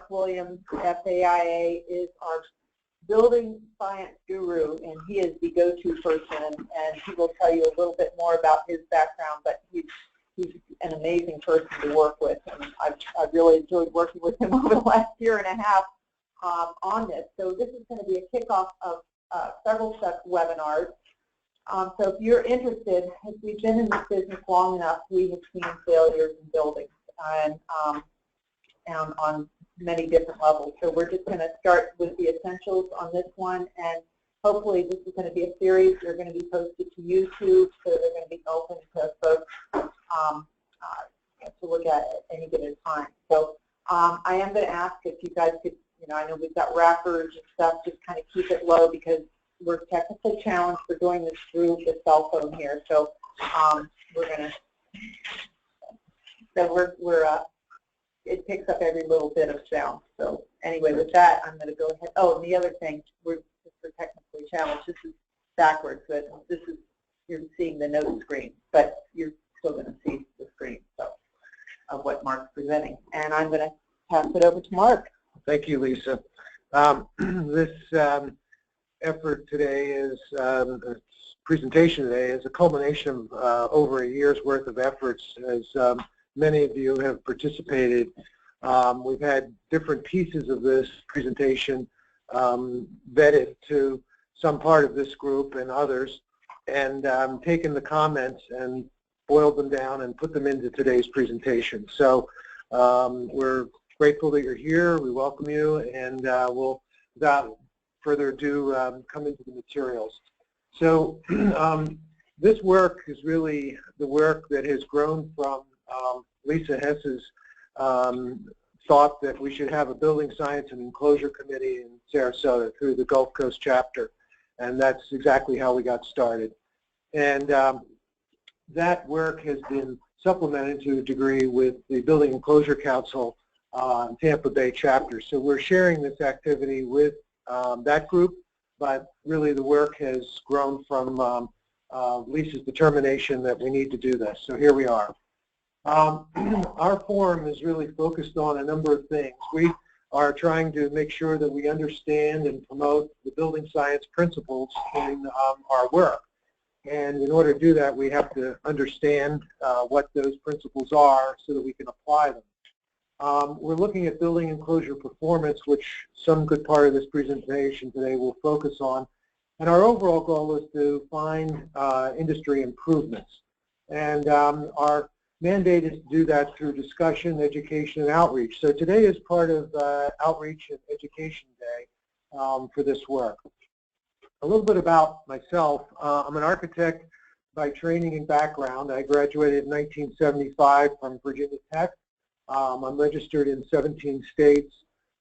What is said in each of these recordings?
Mark Williams, FAIA, is our building science guru, and he is the go-to person, and he will tell you a little bit more about his background, but he's an amazing person to work with, and I've really enjoyed working with him over the last year and a half on this. So this is going to be a kickoff of several webinars. So if you're interested, if we've been in this business long enough, we have seen failures in buildings and on many different levels. So we're just going to start with the essentials on this one, and hopefully this is going to be a series. They're going to be posted to YouTube, so they're going to be open to folks to look at any given time. So I am going to ask if you guys could, I know we've got wrappers and stuff, just kind of keep it low because we're technically challenged for doing this through the cell phone here. So we're going to, it picks up every little bit of sound. So anyway, with that, I'm going to go ahead. Oh, and the other thing, we're technically challenged. This is backwards, but this is, you're seeing the note screen, but you're still going to see the screen of what Mark's presenting. And I'm going to pass it over to Mark. Thank you, Lisa. This effort today is, presentation today is a culmination of over a year's worth of efforts, as many of you have participated. We've had different pieces of this presentation vetted to some part of this group and others, and taken the comments and boiled them down and put them into today's presentation. So we're grateful that you're here. We welcome you, and we'll, without further ado, come into the materials. So this work is really the work that has grown from Lisa Hess's thought that we should have a building science and enclosure committee in Sarasota through the Gulf Coast chapter, and that's exactly how we got started. And that work has been supplemented to a degree with the Building Enclosure Council Tampa Bay chapter. So we're sharing this activity with that group, but really the work has grown from Lisa's determination that we need to do this. So here we are. Our forum is really focused on a number of things. We are trying to make sure that we understand and promote the building science principles in our work. And in order to do that, we have to understand what those principles are so that we can apply them. We're looking at building enclosure performance, which some good part of this presentation today will focus on. And our overall goal is to find industry improvements. And our mandate is to do that through discussion, education, and outreach. So today is part of Outreach and Education Day for this work. A little bit about myself. I'm an architect by training and background. I graduated in 1975 from Virginia Tech. I'm registered in 17 states.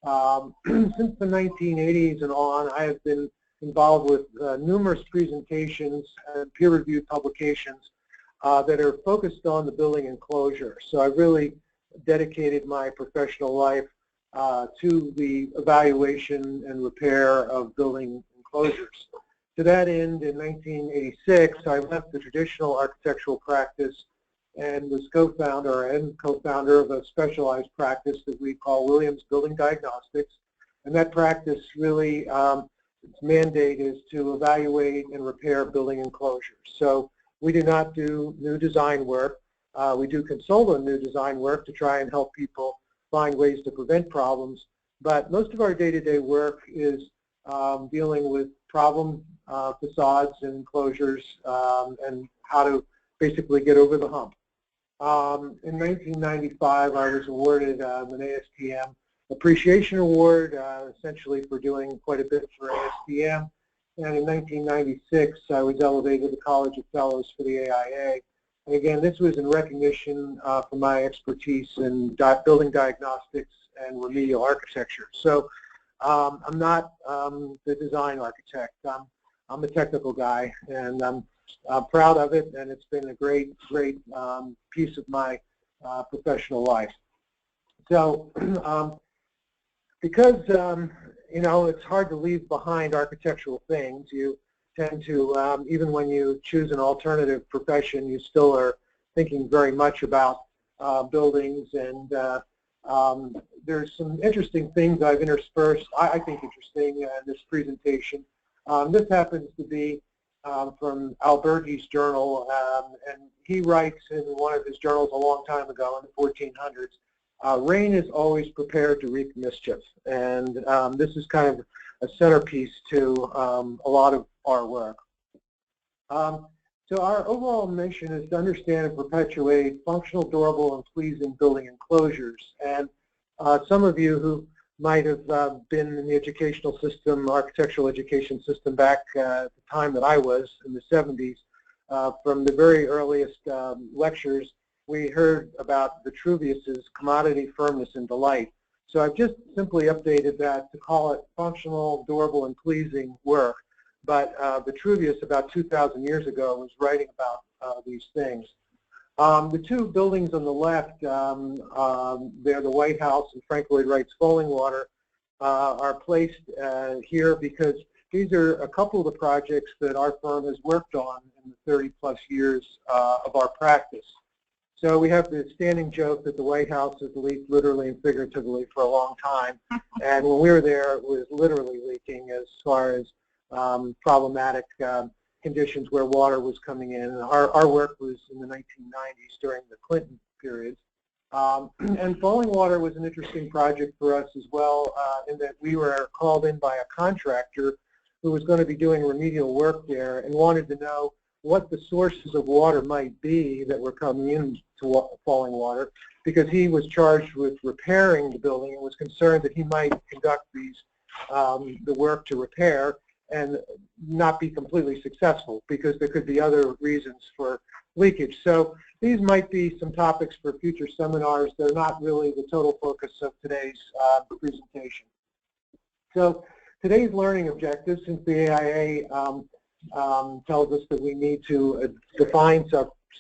Since the 1980s and on, I have been involved with numerous presentations and peer-reviewed publications that are focused on the building enclosure. So I really dedicated my professional life to the evaluation and repair of building enclosures. To that end, in 1986, I left the traditional architectural practice and was co-founder of a specialized practice that we call Williams Building Diagnostics. And that practice really, its mandate is to evaluate and repair building enclosures. So we do not do new design work. We do consult on new design work to try and help people find ways to prevent problems. But most of our day-to-day work is dealing with problem facades and enclosures and how to basically get over the hump. In 1995, I was awarded an ASTM Appreciation Award, essentially for doing quite a bit for ASTM. And in 1996, I was elevated to the College of Fellows for the AIA. And again, this was in recognition for my expertise in building diagnostics and remedial architecture. So I'm not the design architect. I'm a technical guy, and I'm proud of it, and it's been a great piece of my professional life. So because it's hard to leave behind architectural things, you tend to, even when you choose an alternative profession, you still are thinking very much about buildings and there's some interesting things I've interspersed, I think interesting in this presentation. This happens to be from Alberti's journal, and he writes in one of his journals a long time ago in the 1400s, rain is always prepared to wreak mischief. And this is kind of a centerpiece to a lot of our work. So our overall mission is to understand and perpetuate functional, durable, and pleasing building enclosures. And some of you who might have been in the educational system, architectural education system back at the time that I was in the 70s, from the very earliest lectures, we heard about Vitruvius's commodity, firmness, and delight. So I've just simply updated that to call it functional, durable, and pleasing work. But Vitruvius, about 2,000 years ago, was writing about these things. The two buildings on the left, they're the White House and Frank Lloyd Wright's Fallingwater, are placed here because these are a couple of the projects that our firm has worked on in the 30-plus years of our practice. So we have the standing joke that the White House has leaked literally and figuratively for a long time. And when we were there, it was literally leaking as far as problematic conditions where water was coming in. And our work was in the 1990s during the Clinton period. And Fallingwater was an interesting project for us as well in that we were called in by a contractor who was going to be doing remedial work there and wanted to know what the sources of water might be that were coming into Fallingwater, because he was charged with repairing the building and was concerned that he might conduct these the work to repair and not be completely successful because there could be other reasons for leakage. So these might be some topics for future seminars. They're not really the total focus of today's presentation. So today's learning objectives, since the AIA tells us that we need to define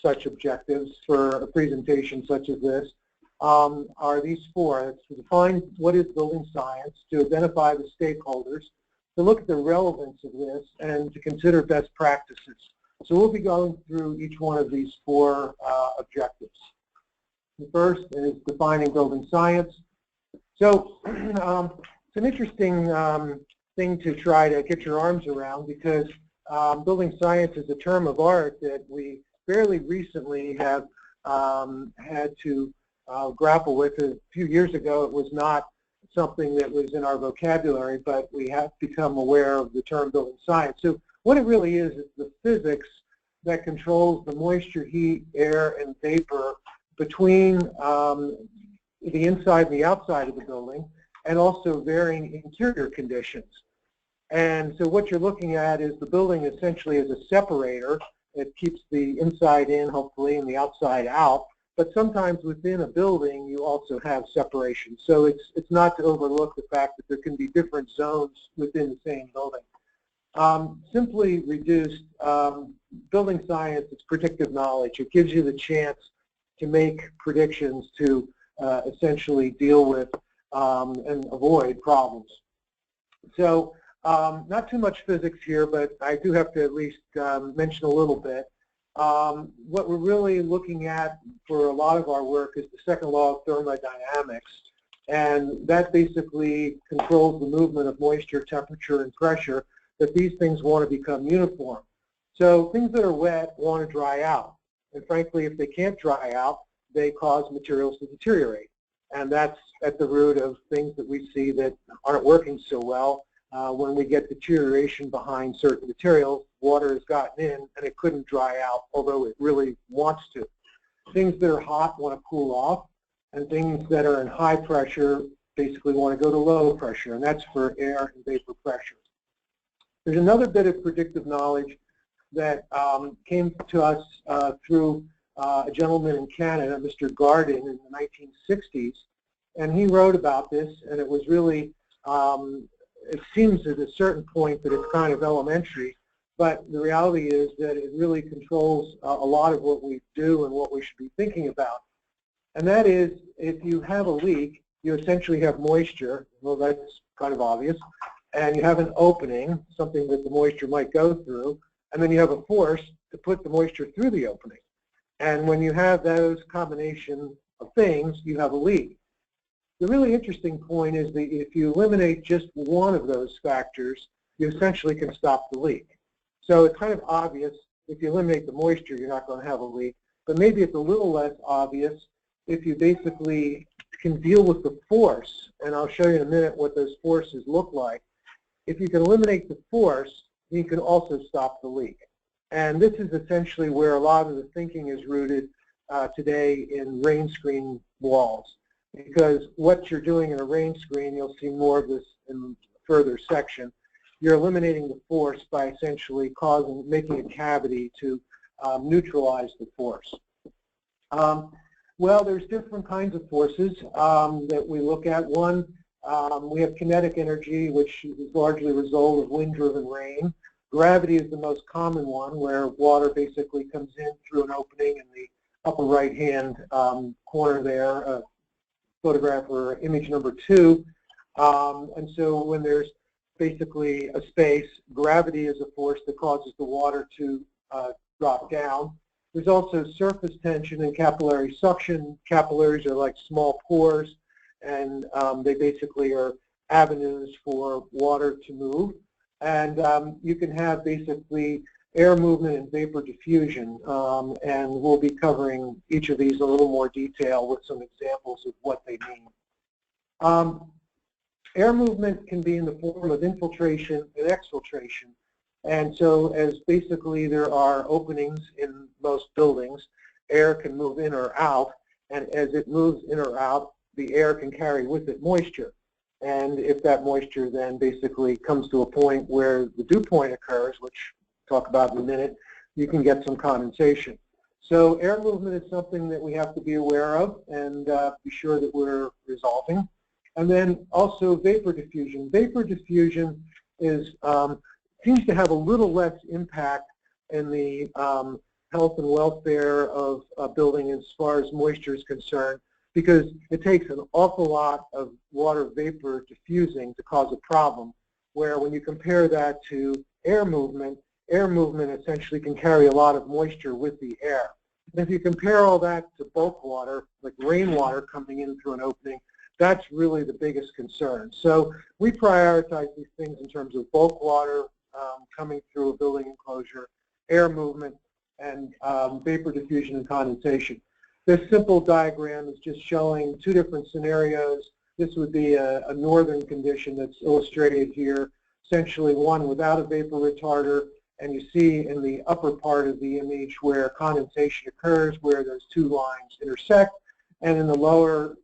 such objectives for a presentation such as this, are these four. It's to define what is building science, to identify the stakeholders, to look at the relevance of this, and to consider best practices. So we'll be going through each one of these four objectives. The first is defining building science. So it's an interesting thing to try to get your arms around, because building science is a term of art that we fairly recently have had to grapple with. A few years ago, it was not something that was in our vocabulary, but we have become aware of the term building science. So what it really is the physics that controls the moisture, heat, air, and vapor between the inside and the outside of the building, and also varying interior conditions. And so what you're looking at is the building essentially as a separator. It keeps the inside in, hopefully, and the outside out. But sometimes within a building, you also have separation. So it's not to overlook the fact that there can be different zones within the same building. Simply reduced, building science is predictive knowledge. It gives you the chance to make predictions to essentially deal with and avoid problems. So not too much physics here, but I do have to at least mention a little bit. What we're really looking at for a lot of our work is the second law of thermodynamics, and that basically controls the movement of moisture, temperature, and pressure, that these things want to become uniform. So things that are wet want to dry out, and frankly, if they can't dry out, they cause materials to deteriorate, and that's at the root of things that we see that aren't working so well. When we get deterioration behind certain materials, water has gotten in and it couldn't dry out, although it really wants to. Things that are hot want to cool off, and things that are in high pressure basically want to go to low pressure, and that's for air and vapor pressure. There's another bit of predictive knowledge that came to us through a gentleman in Canada, Mr. Garden, in the 1960s, and he wrote about this, and it was really it seems at a certain point that it's kind of elementary, but the reality is that it really controls a lot of what we do and what we should be thinking about. And that is, if you have a leak, you essentially have moisture. Well, that's kind of obvious. And you have an opening, something that the moisture might go through, and then you have a force to put the moisture through the opening. And when you have those combination of things, you have a leak. The really interesting point is that if you eliminate just one of those factors, you essentially can stop the leak. So it's kind of obvious, if you eliminate the moisture, you're not going to have a leak. But maybe it's a little less obvious if you basically can deal with the force, and I'll show you in a minute what those forces look like. If you can eliminate the force, you can also stop the leak. And this is essentially where a lot of the thinking is rooted today in rain screen walls. Because what you're doing in a rain screen, you'll see more of this in a further section, you're eliminating the force by essentially making a cavity to neutralize the force. Well, there's different kinds of forces that we look at. One, we have kinetic energy, which is largely a result of wind-driven rain. Gravity is the most common one, where water basically comes in through an opening in the upper right-hand corner there, photograph or image number 2. And so when there's basically a space, gravity is a force that causes the water to drop down. There's also surface tension and capillary suction. Capillaries are like small pores, and they basically are avenues for water to move. And you can have basically air movement and vapor diffusion, and we'll be covering each of these in a little more detail with some examples of what they mean. Air movement can be in the form of infiltration and exfiltration. And so as basically there are openings in most buildings, air can move in or out, and as it moves in or out, the air can carry with it moisture. And if that moisture then basically comes to a point where the dew point occurs, which we'll talk about in a minute, you can get some condensation. So air movement is something that we have to be aware of and be sure that we're resolving. And then also vapor diffusion. Vapor diffusion is seems to have a little less impact in the health and welfare of a building as far as moisture is concerned, because it takes an awful lot of water vapor diffusing to cause a problem, where when you compare that to air movement essentially can carry a lot of moisture with the air. And if you compare all that to bulk water, like rainwater coming in through an opening, that's really the biggest concern. So we prioritize these things in terms of bulk water coming through a building enclosure, air movement, and vapor diffusion and condensation. This simple diagram is just showing two different scenarios. This would be a northern condition that's illustrated here, essentially one without a vapor retarder, and you see in the upper part of the image where condensation occurs, where those two lines intersect, and in the lower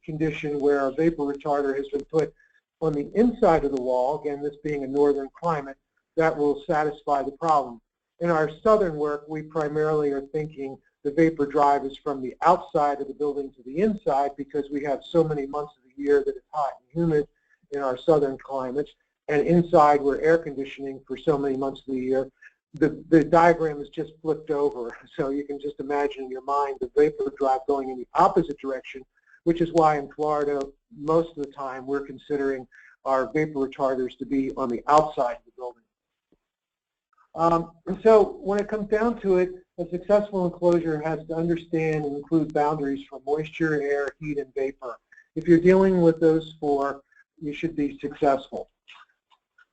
condition where a vapor retarder has been put on the inside of the wall, again this being a northern climate, that will satisfy the problem. In our southern work, we primarily are thinking the vapor drive is from the outside of the building to the inside, because we have so many months of the year that it's hot and humid in our southern climates, and inside we're air conditioning for so many months of the year. The diagram is just flipped over, so you can just imagine in your mind the vapor drive going in the opposite direction, which is why in Florida most of the time we're considering our vapor retarders to be on the outside of the building. So when it comes down to it, a successful enclosure has to understand and include boundaries for moisture, air, heat, and vapor. If you're dealing with those four, you should be successful.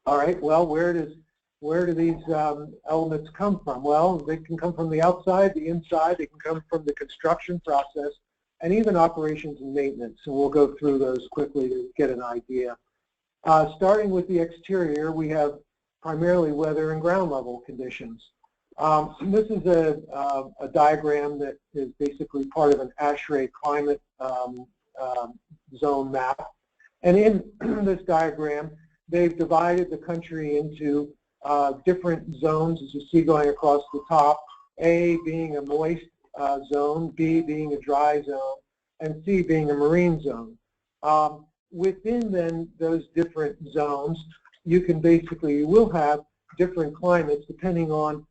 All right, well, where do these elements come from? Well, they can come from the outside, the inside, they can come from the construction process, and even operations and maintenance. And we'll go through those quickly to get an idea. Starting with the exterior, we have primarily weather and ground level conditions. This is a diagram that is basically part of an ASHRAE climate zone map. And in this diagram, they've divided the country into different zones, as you see going across the top, A being a moist zone, B being a dry zone, and C being a marine zone. Within then those different zones, you will have different climates depending on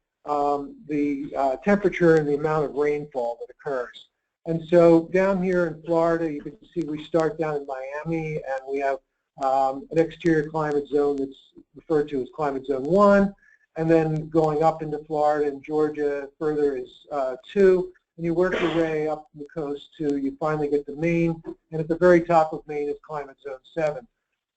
the temperature and the amount of rainfall that occurs. And so down here in Florida, you can see we start down in Miami, and we have an exterior climate zone that's referred to as climate zone 1, and then going up into Florida and Georgia further is 2, and you work your way up the coast to you finally get to Maine, and at the very top of Maine is climate zone 7.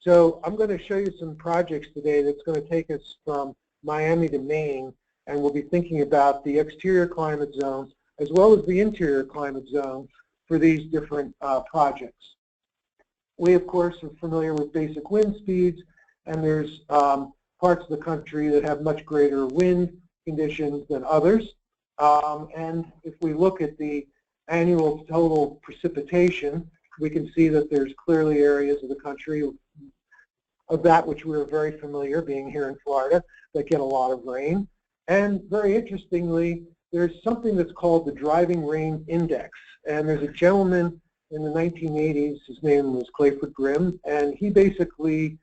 So I'm going to show you some projects today that's going to take us from Miami to Maine, and we'll be thinking about the exterior climate zones as well as the interior climate zone for these different projects. We, of course, are familiar with basic wind speeds, and there's parts of the country that have much greater wind conditions than others. And if we look at the annual total precipitation, we can see that there's clearly areas of the country of that which we're very familiar, being here in Florida, that get a lot of rain. And very interestingly, there's something that's called the driving rain index. And there's a gentleman in the 1980s, his name was Clayford Grimm, and he basically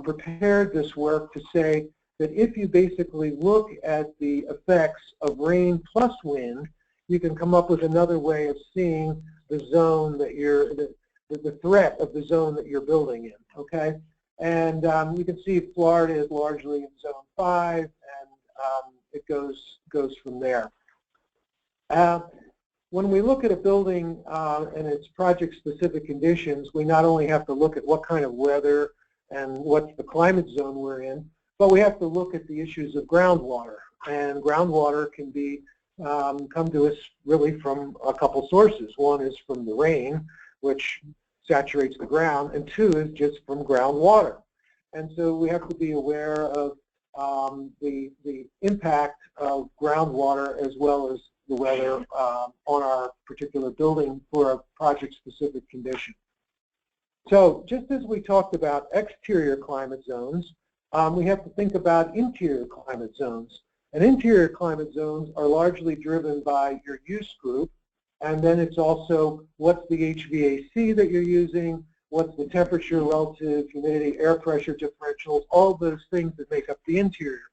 prepared this work to say that if you basically look at the effects of rain plus wind, you can come up with another way of seeing the zone that you're, the threat of the zone that you're building in, okay? And you can see Florida is largely in zone 5, and it goes from there. When we look at a building and its project-specific conditions, we not only have to look at what kind of weather and what's the climate zone we're in, but we have to look at the issues of groundwater. And groundwater can be come to us really from a couple sources. One is from the rain, which saturates the ground, and 2 is just from groundwater. And so we have to be aware of the impact of groundwater as well as the weather on our particular building for a project-specific condition. So just as we talked about exterior climate zones, we have to think about interior climate zones. And interior climate zones are largely driven by your use group, and then it's also what's the HVAC that you're using, what's the temperature, relative humidity, air pressure differentials, all those things that make up the interior.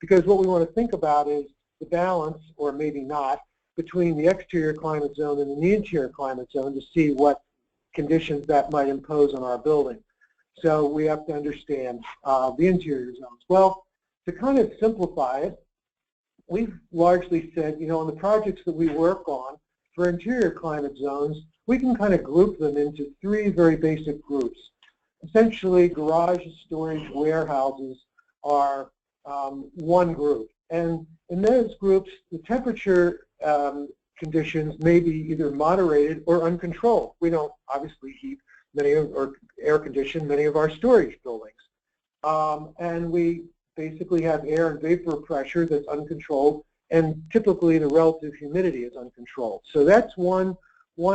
Because what we want to think about is the balance, or maybe not, between the exterior climate zone and the interior climate zone to see what conditions that might impose on our building. So we have to understand the interior zones. Well, to kind of simplify it, we've largely said, you know, on the projects that we work on for interior climate zones, we can kind of group them into 3 very basic groups. Essentially, garages, storage, warehouses are one group. And in those groups, the temperature conditions may be either moderated or uncontrolled. We don't obviously heat many of, or air condition many of our storage buildings. And we basically have air and vapor pressure that's uncontrolled, and typically the relative humidity is uncontrolled. So that's one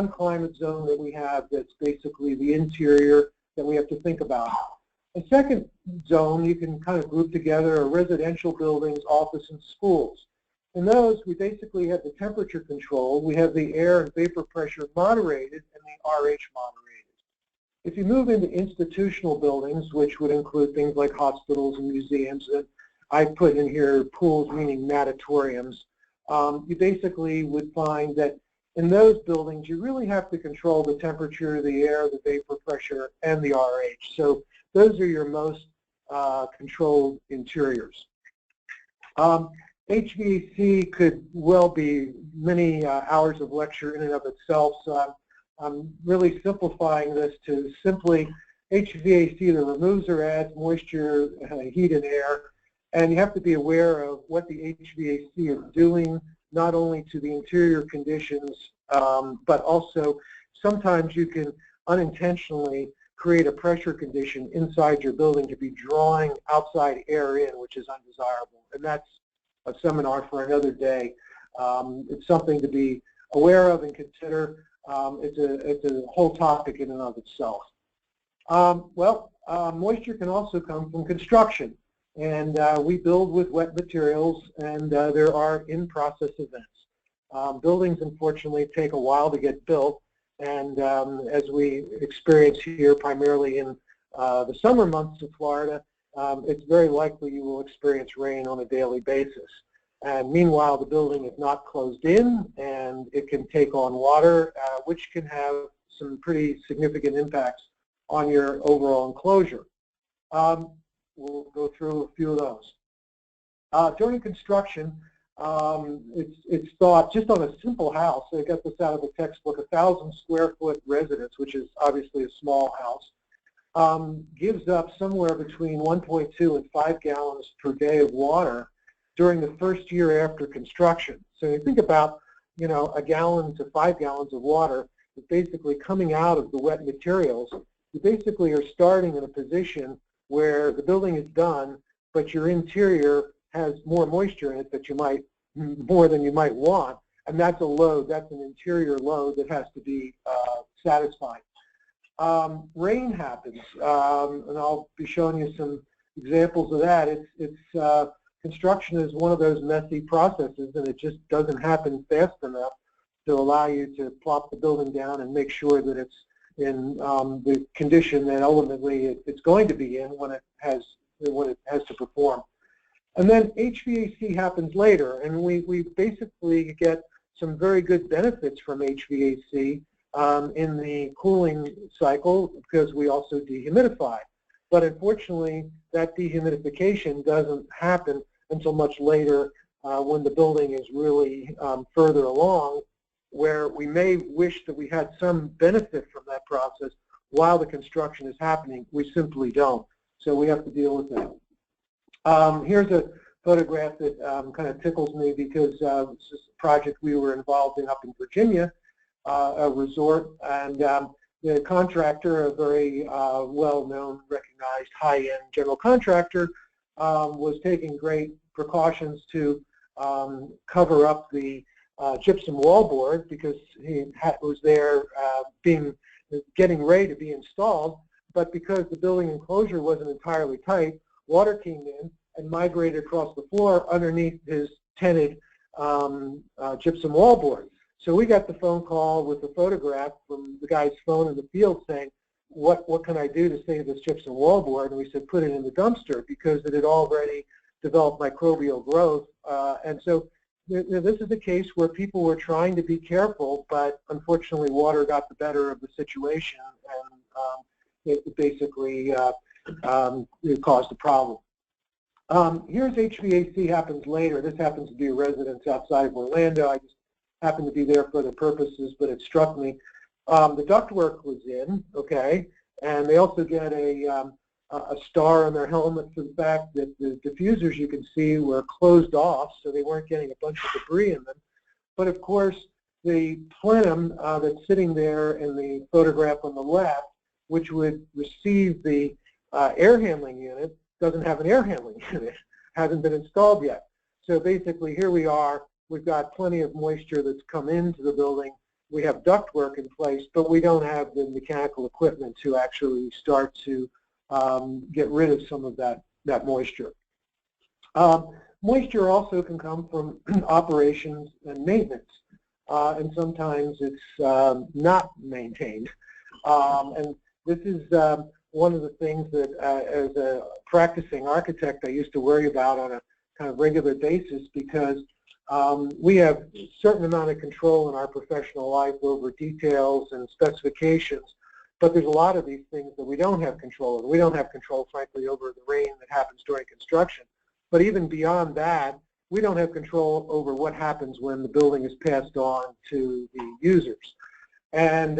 climate zone that we have that's basically the interior that we have to think about. A second zone you can kind of group together are residential buildings, office, and schools. In those, we basically have the temperature control, we have the air and vapor pressure moderated, and the RH moderated. If you move into institutional buildings, which would include things like hospitals and museums, and I put in here pools, meaning natatoriums, you basically would find that in those buildings, you really have to control the temperature, the air, the vapor pressure, and the RH. So those are your most controlled interiors. HVAC could well be many hours of lecture in and of itself, so I'm really simplifying this to simply HVAC either removes or adds moisture, heat, and air, and you have to be aware of what the HVAC is doing, not only to the interior conditions, but also sometimes you can unintentionally create a pressure condition inside your building to be drawing outside air in, which is undesirable, and that's a seminar for another day. It's something to be aware of and consider. It's a whole topic in and of itself. Moisture can also come from construction, and we build with wet materials, and there are in-process events. Buildings, unfortunately, take a while to get built, and as we experience here primarily in the summer months of Florida, it's very likely you will experience rain on a daily basis. And meanwhile, the building is not closed in, and it can take on water, which can have some pretty significant impacts on your overall enclosure. We'll go through a few of those. During construction, it's thought, just on a simple house, they got this out of the textbook, 1,000 square foot residence, which is obviously a small house, gives up somewhere between 1.2 and 5 gallons per day of water during the first year after construction. So you think about, you know, 1 gallon to 5 gallons of water is basically coming out of the wet materials. You basically are starting in a position where the building is done, but your interior has more moisture in it that you might, more than you might want, and that's a load, that's an interior load that has to be satisfied. Rain happens, and I'll be showing you some examples of that. Construction is one of those messy processes, and it just doesn't happen fast enough to allow you to plop the building down and make sure that it's in the condition that ultimately it's going to be in when it has to perform. And then HVAC happens later, and we basically get some very good benefits from HVAC in the cooling cycle because we also dehumidify. But unfortunately, that dehumidification doesn't happen until much later when the building is really further along, where we may wish that we had some benefit from that process while the construction is happening. We simply don't. So we have to deal with that. Here's a photograph that kind of tickles me because it's just a project we were involved in up in Virginia, a resort, and the contractor, a very well-known, recognized high-end general contractor, was taking great precautions to cover up the gypsum wallboard because he was there getting ready to be installed, but because the building enclosure wasn't entirely tight, water came in and migrated across the floor underneath his tented gypsum wallboard. So we got the phone call with the photograph from the guy's phone in the field saying, what can I do to save this gypsum wallboard? And we said, put it in the dumpster because it had already developed microbial growth. And so this is a case where people were trying to be careful, but unfortunately water got the better of the situation, and it basically it caused a problem. Here's HVAC happens later. This happens to be a residence outside of Orlando. I just happened to be there for other purposes, but it struck me. The ductwork was in, okay, and they also get a star on their helmet for the fact that the diffusers you can see were closed off, so they weren't getting a bunch of debris in them. But of course, the plenum that's sitting there in the photograph on the left, which would receive the air handling unit, doesn't have an air handling unit, hasn't been installed yet. So basically here we are, we've got plenty of moisture that's come into the building. We have ductwork in place, but we don't have the mechanical equipment to actually start to get rid of some of that moisture. Moisture also can come from operations and maintenance, and sometimes it's not maintained. And this is one of the things that as a practicing architect I used to worry about on a kind of regular basis, because we have a certain amount of control in our professional life over details and specifications, but there's a lot of these things that we don't have control over. We don't have control, frankly, over the rain that happens during construction. But even beyond that, we don't have control over what happens when the building is passed on to the users. And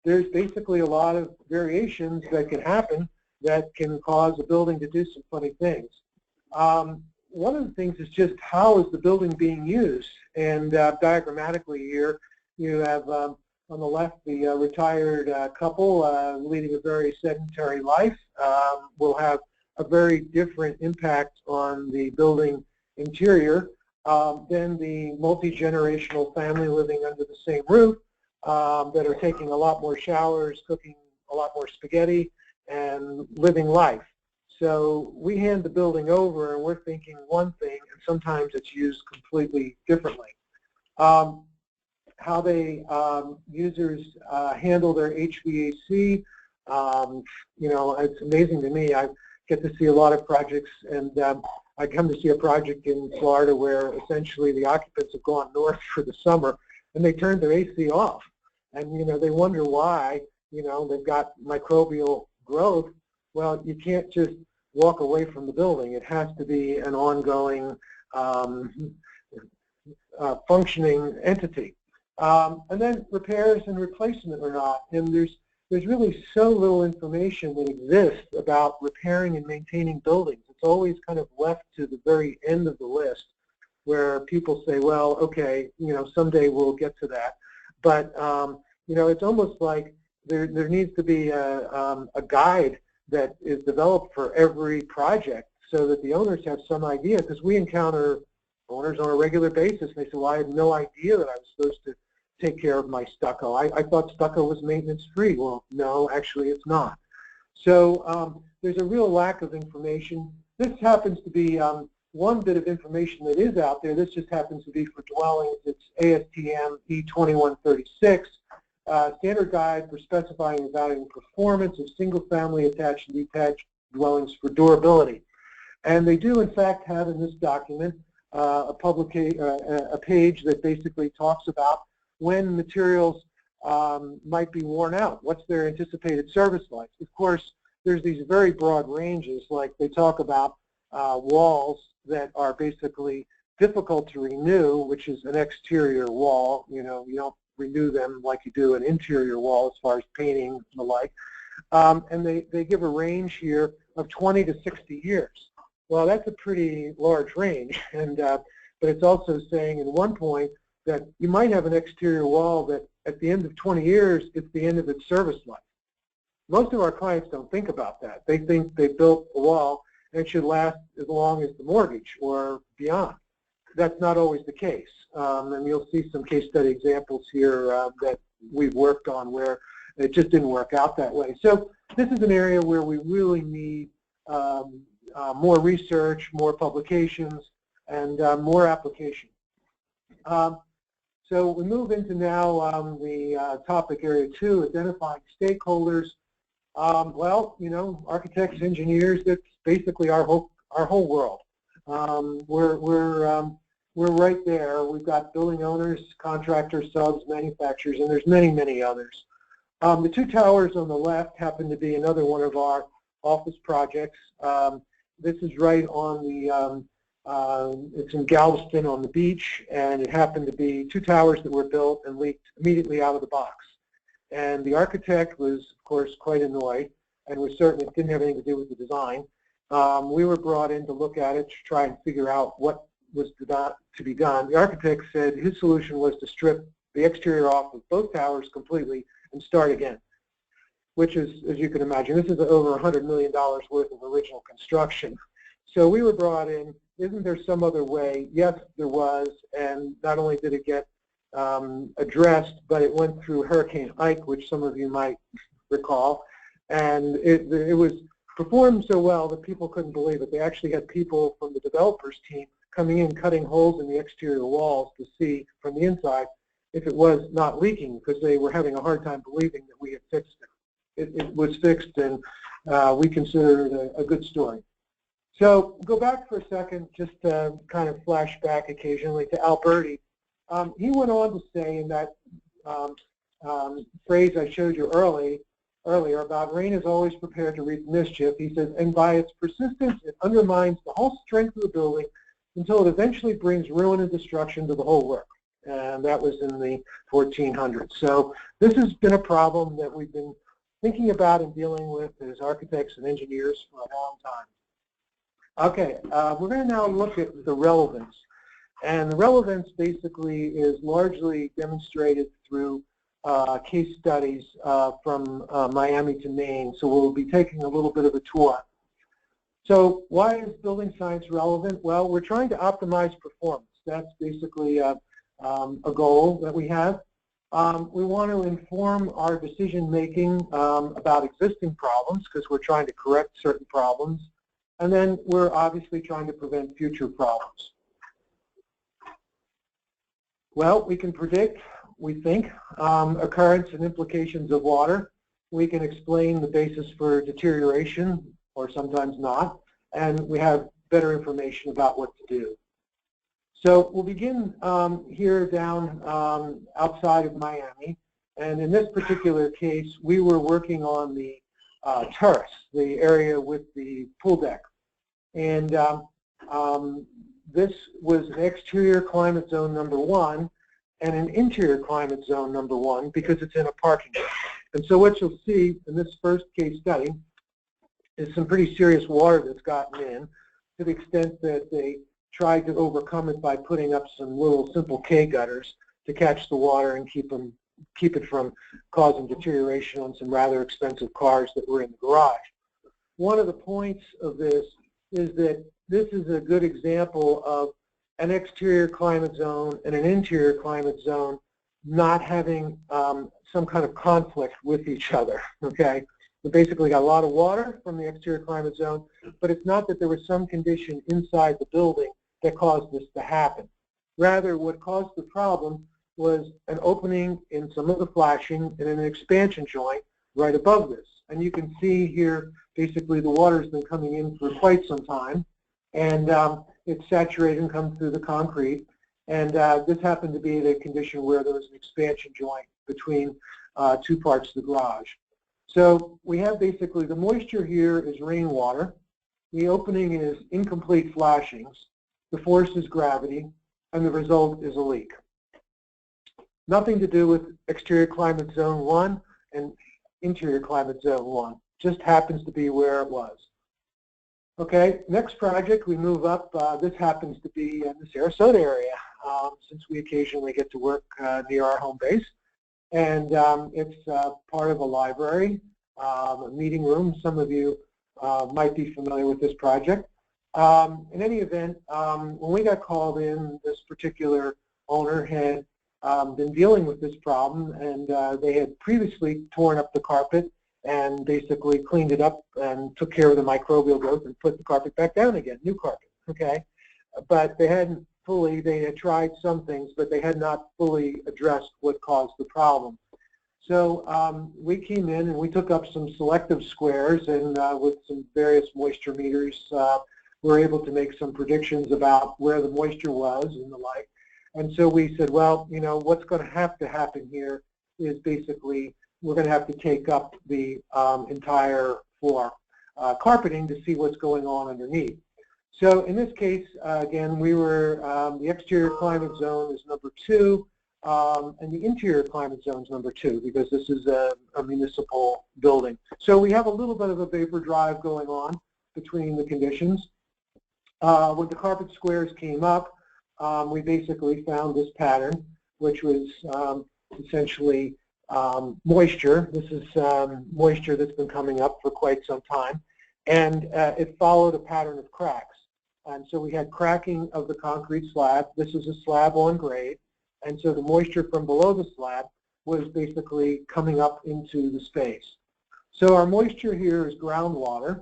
there's basically a lot of variations that can happen that can cause a building to do some funny things. One of the things is just how is the building being used? And diagrammatically here, you have on the left the retired couple leading a very sedentary life will have a very different impact on the building interior than the multi-generational family living under the same roof that are taking a lot more showers, cooking a lot more spaghetti, and living life. So we hand the building over and we're thinking one thing, and sometimes it's used completely differently. How they users handle their HVAC, you know, it's amazing to me. I get to see a lot of projects, and I come to see a project in Florida where essentially the occupants have gone north for the summer, and they turned their AC off. And, you know, they wonder why, you know, they've got microbial growth. Well, you can't just walk away from the building. It has to be an ongoing functioning entity. And then repairs and replacement or not. And there's really so little information that exists about repairing and maintaining buildings. It's always kind of left to the very end of the list, where people say, well, okay, someday we'll get to that. But it's almost like there needs to be a guide that is developed for every project so that the owners have some idea, because we encounter owners on a regular basis, and they say, well, I had no idea that I was supposed to take care of my stucco. I thought stucco was maintenance-free. Well, no, actually it's not. So there's a real lack of information. This happens to be one bit of information that is out there. This just happens to be for dwellings. It's ASTM E2136, standard guide for specifying and evaluating performance of single-family attached and detached dwellings for durability. And they do, in fact, have in this document a page that basically talks about when materials might be worn out. What's their anticipated service life? Of course, there's these very broad ranges, like they talk about walls that are basically difficult to renew, which is an exterior wall. You don't renew them like you do an interior wall as far as painting and the like. And they give a range here of 20 to 60 years. Well, that's a pretty large range, and but it's also saying in one point that you might have an exterior wall that at the end of 20 years, it's the end of its service life. Most of our clients don't think about that. They think they built a wall and it should last as long as the mortgage or beyond. That's not always the case. And you'll see some case study examples here that we've worked on where it just didn't work out that way. So this is an area where we really need more research, more publications, and more application. So we move into now the topic area 2, identifying stakeholders. Well, architects, engineers, that's basically our whole world. We're right there. We've got building owners, contractors, subs, manufacturers, and there's many, many others. The two towers on the left happen to be another one of our office projects. This is right on the it's in Galveston on the beach, and it happened to be two towers that were built and leaked immediately out of the box. And the architect was, of course, quite annoyed, and was certainly didn't have anything to do with the design. We were brought in to look at it to try and figure out what was to be done. The architect said his solution was to strip the exterior off of both towers completely and start again, which is, as you can imagine, this is over $100 million worth of original construction. So we were brought in. Isn't there some other way? Yes, there was, and not only did it get addressed, but it went through Hurricane Ike, which some of you might recall, and it was performed so well that people couldn't believe it. They actually had people from the developers team coming in, cutting holes in the exterior walls to see from the inside if it was not leaking, because they were having a hard time believing that we had fixed it. It was fixed, and we consider it a good story. So go back for a second, just to kind of flash back occasionally to Alberti. He went on to say in that phrase I showed you earlier about rain is always prepared to reap mischief. He says, and by its persistence, it undermines the whole strength of the building until it eventually brings ruin and destruction to the whole work. And that was in the 1400s. So this has been a problem that we've been thinking about and dealing with as architects and engineers for a long time. Okay, we're going to now look at the relevance. And the relevance basically is largely demonstrated through case studies from Miami to Maine. So we'll be taking a little bit of a tour. So why is building science relevant? Well, we're trying to optimize performance. That's basically a goal that we have. We want to inform our decision making about existing problems because we're trying to correct certain problems. And then we're obviously trying to prevent future problems. Well, we can predict, we think, occurrence and implications of water. We can explain the basis for deterioration, or sometimes not, and we have better information about what to do. So we'll begin here down outside of Miami, and in this particular case, we were working on the terrace, the area with the pool deck. And this was an exterior climate zone #1 and an interior climate zone #1 because it's in a parking lot. And so what you'll see in this first case study is some pretty serious water that's gotten in, to the extent that they tried to overcome it by putting up some little simple K-gutters to catch the water and keep it from causing deterioration on some rather expensive cars that were in the garage. One of the points of this is that this is a good example of an exterior climate zone and an interior climate zone not having some kind of conflict with each other, okay? We basically got a lot of water from the exterior climate zone, but it's not that there was some condition inside the building that caused this to happen. Rather, what caused the problem was an opening in some of the flashing and an expansion joint right above this. And you can see here, basically the water's been coming in for quite some time, and it's saturated and come through the concrete. And this happened to be the condition where there was an expansion joint between two parts of the garage. So we have basically the moisture here is rainwater, the opening is incomplete flashings, the force is gravity, and the result is a leak. Nothing to do with exterior climate zone 1 and interior climate zone 1. Just happens to be where it was. Okay, next project, we move up. This happens to be in the Sarasota area, since we occasionally get to work near our home base. And it's part of a library, a meeting room. Some of you might be familiar with this project. In any event, when we got called in, this particular owner had been dealing with this problem, and they had previously torn up the carpet and basically cleaned it up and took care of the microbial growth and put the carpet back down again, new carpet, okay? But they hadn't fully, they had tried some things, but they had not fully addressed what caused the problem. So we came in and we took up some selective squares, and with some various moisture meters, we were able to make some predictions about where the moisture was and the like. And so we said, well, you know, what's going to happen here is basically we're going to have to take up the entire floor carpeting to see what's going on underneath. So in this case, again, we were, the exterior climate zone is #2, and the interior climate zone is #2, because this is a municipal building. So we have a little bit of a vapor drive going on between the conditions. When the carpet squares came up, we basically found this pattern, which was essentially moisture. This is moisture that's been coming up for quite some time, and it followed a pattern of cracks. And so we had cracking of the concrete slab. This is a slab on grade, and so the moisture from below the slab was basically coming up into the space. So our moisture here is groundwater.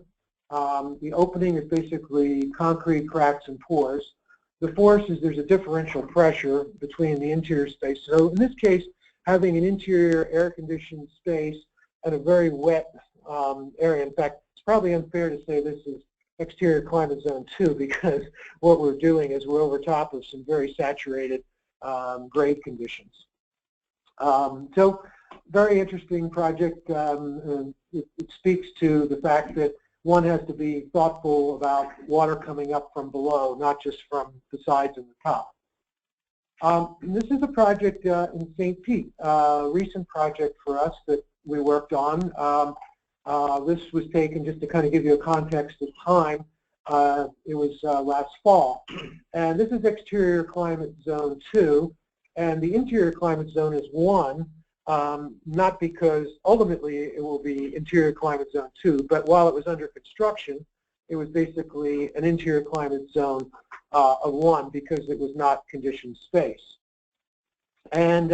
The opening is basically concrete cracks and pores. The force is there's a differential pressure between the interior space. So in this case, having an interior air-conditioned space and a very wet area. In fact, it's probably unfair to say this is exterior climate zone 2, because what we're doing is we're over top of some very saturated grade conditions. So very interesting project. It speaks to the fact that one has to be thoughtful about water coming up from below, not just from the sides and the top. This is a project in St. Pete, a recent project for us that we worked on. This was taken, just to kind of give you a context of time, it was last fall. And this is exterior climate zone 2, and the interior climate zone is 1, not because ultimately it will be interior climate zone 2, but while it was under construction, it was basically an interior climate zone of 1 because it was not conditioned space. And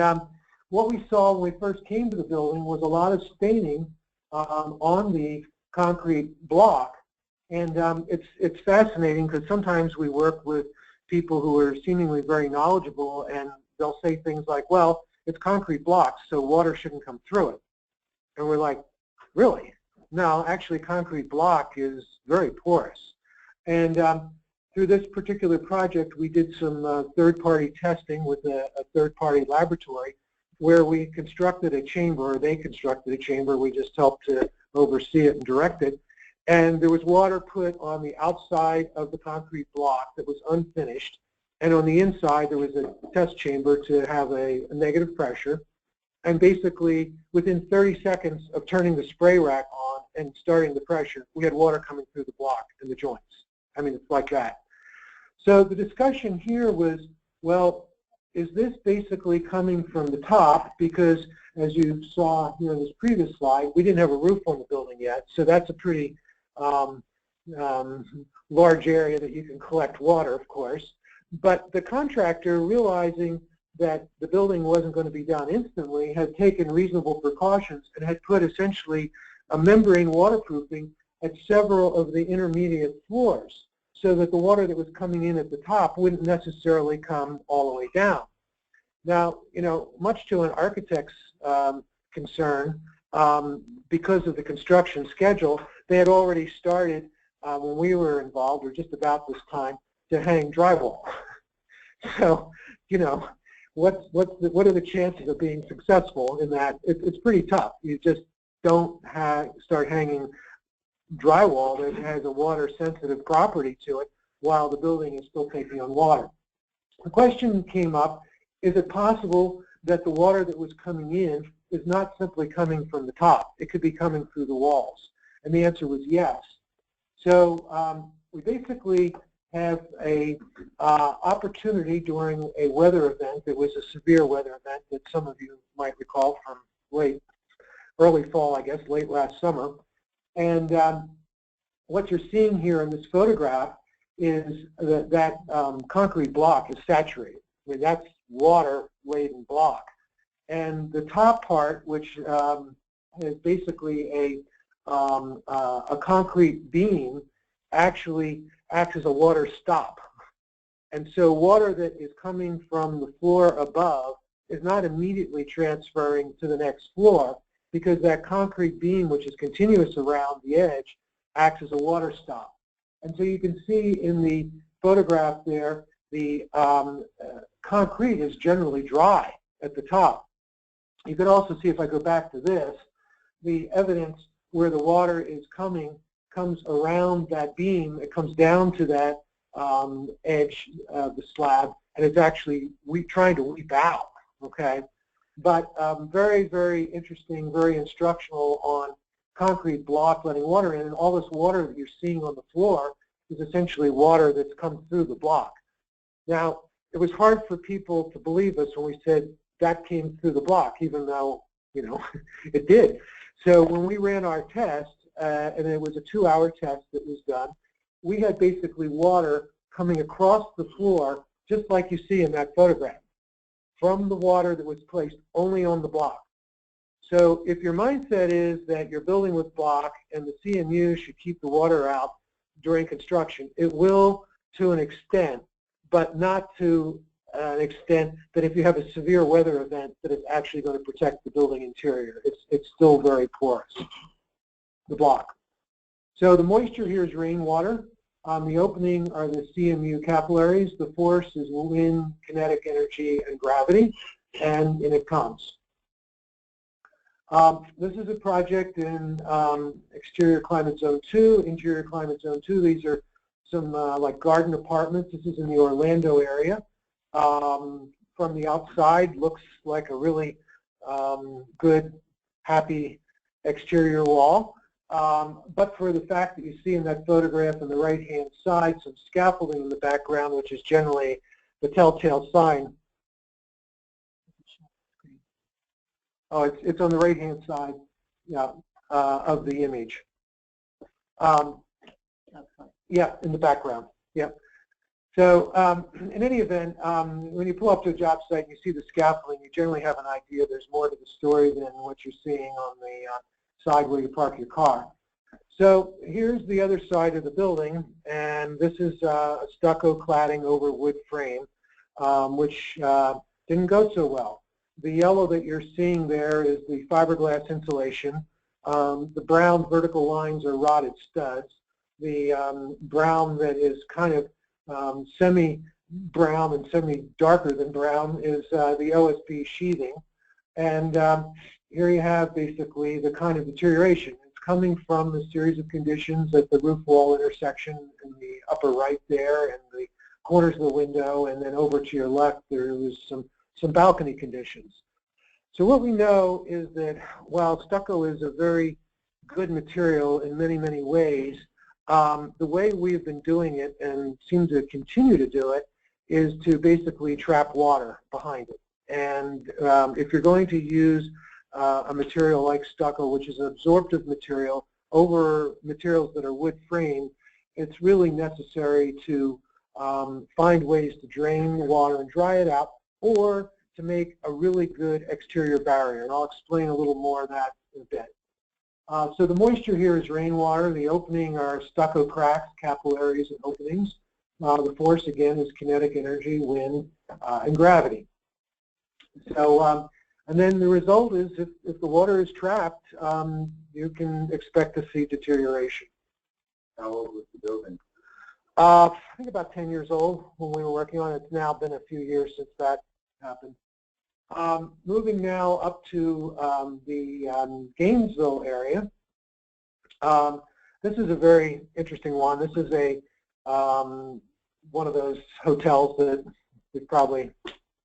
what we saw when we first came to the building was a lot of staining on the concrete block. And it's fascinating because sometimes we work with people who are seemingly very knowledgeable, and they'll say things like, well, it's concrete blocks, so water shouldn't come through it. And we're like, really? No, actually concrete block is very porous. And through this particular project, we did some third-party testing with a third-party laboratory where we constructed a chamber, or they constructed a chamber. We just helped to oversee it and direct it. And there was water put on the outside of the concrete block that was unfinished, and on the inside there was a test chamber to have a negative pressure. And basically, within 30 seconds of turning the spray rack on and starting the pressure, we had water coming through the block and the joints. I mean, it's like that. So the discussion here was, well, is this basically coming from the top? Because as you saw here in this previous slide, we didn't have a roof on the building yet, so that's a pretty large area that you can collect water, of course. But the contractor, realizing that the building wasn't going to be done instantly, had taken reasonable precautions and had put essentially a membrane waterproofing at several of the intermediate floors, so that the water that was coming in at the top wouldn't necessarily come all the way down. Now, you know, much to an architect's concern, because of the construction schedule, they had already started, when we were involved, or just about this time, to hang drywall. So, you know, what are the chances of being successful in that? It's pretty tough. You just don't start hanging drywall that has a water-sensitive property to it while the building is still taking on water. The question came up, is it possible that the water that was coming in is not simply coming from the top? It could be coming through the walls. And the answer was yes. So we basically have a opportunity during a weather event. It was a severe weather event that some of you might recall from early fall, I guess, late last summer. And what you're seeing here in this photograph is that concrete block is saturated. I mean, that's water-laden block. And the top part, which is basically a concrete beam, actually acts as a water stop. And so water that is coming from the floor above is not immediately transferring to the next floor, because that concrete beam, which is continuous around the edge, acts as a water stop. And so you can see in the photograph there, the concrete is generally dry at the top. You can also see, if I go back to this, the evidence where the water is coming comes around that beam. It comes down to that edge of the slab, and it's actually trying to weep out, okay? But very, very interesting, very instructional on concrete block letting water in, and all this water that you're seeing on the floor is essentially water that's come through the block. Now, it was hard for people to believe us when we said that came through the block, even though, you know, it did. So when we ran our test, and it was a 2-hour test that was done, we had basically water coming across the floor, just like you see in that photograph, from the water that was placed only on the block. So if your mindset is that you're building with block and the CMU should keep the water out during construction, it will to an extent, but not to an extent that if you have a severe weather event that it's actually going to protect the building interior. It's still very porous, the block. So the moisture here is rainwater. The opening are the CMU capillaries. The force is wind, kinetic energy, and gravity, and in it comes. This is a project in exterior climate zone 2, interior climate zone 2. These are some like garden apartments. This is in the Orlando area. From the outside, looks like a really good, happy exterior wall. But for the fact that you see in that photograph on the right-hand side some scaffolding in the background, which is generally the telltale sign. Oh, it's on the right-hand side, yeah, of the image. Yeah, in the background. Yeah. So in any event, when you pull up to a job site and you see the scaffolding, you generally have an idea there's more to the story than what you're seeing on the side where you park your car. So here's the other side of the building, and this is a stucco cladding over wood frame, which didn't go so well. The yellow that you're seeing there is the fiberglass insulation. The brown vertical lines are rotted studs. The brown that is kind of semi-brown and semi-darker than brown is the OSB sheathing. And here you have basically the kind of deterioration. It's coming from a series of conditions at the roof wall intersection in the upper right there and the corners of the window, and then over to your left there was some balcony conditions. So what we know is that while stucco is a very good material in many, many ways, the way we've been doing it and seem to continue to do it is to basically trap water behind it. And if you're going to use a material like stucco, which is an absorptive material, over materials that are wood frame, it's really necessary to find ways to drain the water and dry it out, or to make a really good exterior barrier. And I'll explain a little more of that in a bit. So the moisture here is rainwater. The opening are stucco cracks, capillaries, and openings. The force, again, is kinetic energy, wind, and gravity. So, and then the result is if the water is trapped, you can expect to see deterioration. How old was the building? I think about 10 years old when we were working on it. It's now been a few years since that happened. Moving now up to the Gainesville area. This is a very interesting one. This is a one of those hotels that we've probably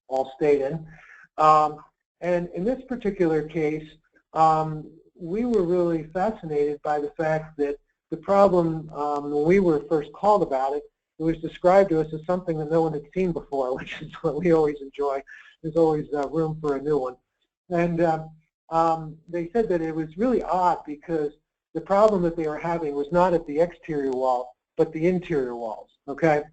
all stayed in. And in this particular case, we were really fascinated by the fact that the problem, when we were first called about it, it was described to us as something that no one had seen before, which is what we always enjoy. There's always room for a new one. And they said that it was really odd because the problem that they were having was not at the exterior wall, but the interior walls, okay?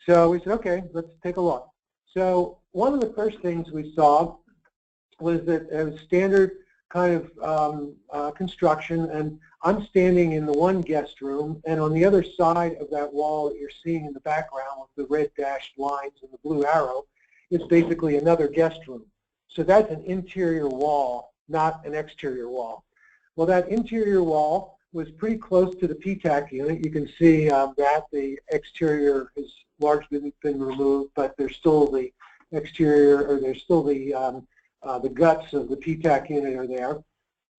So we said, okay, let's take a look. So one of the first things we saw was that it was standard kind of construction, and I'm standing in the one guest room, and on the other side of that wall that you're seeing in the background with the red dashed lines and the blue arrow is basically another guest room. So that's an interior wall, not an exterior wall. Well, that interior wall was pretty close to the PTAC unit. You can see that the exterior has largely been removed, but there's still the exterior, or there's still the guts of the PTAC unit are there.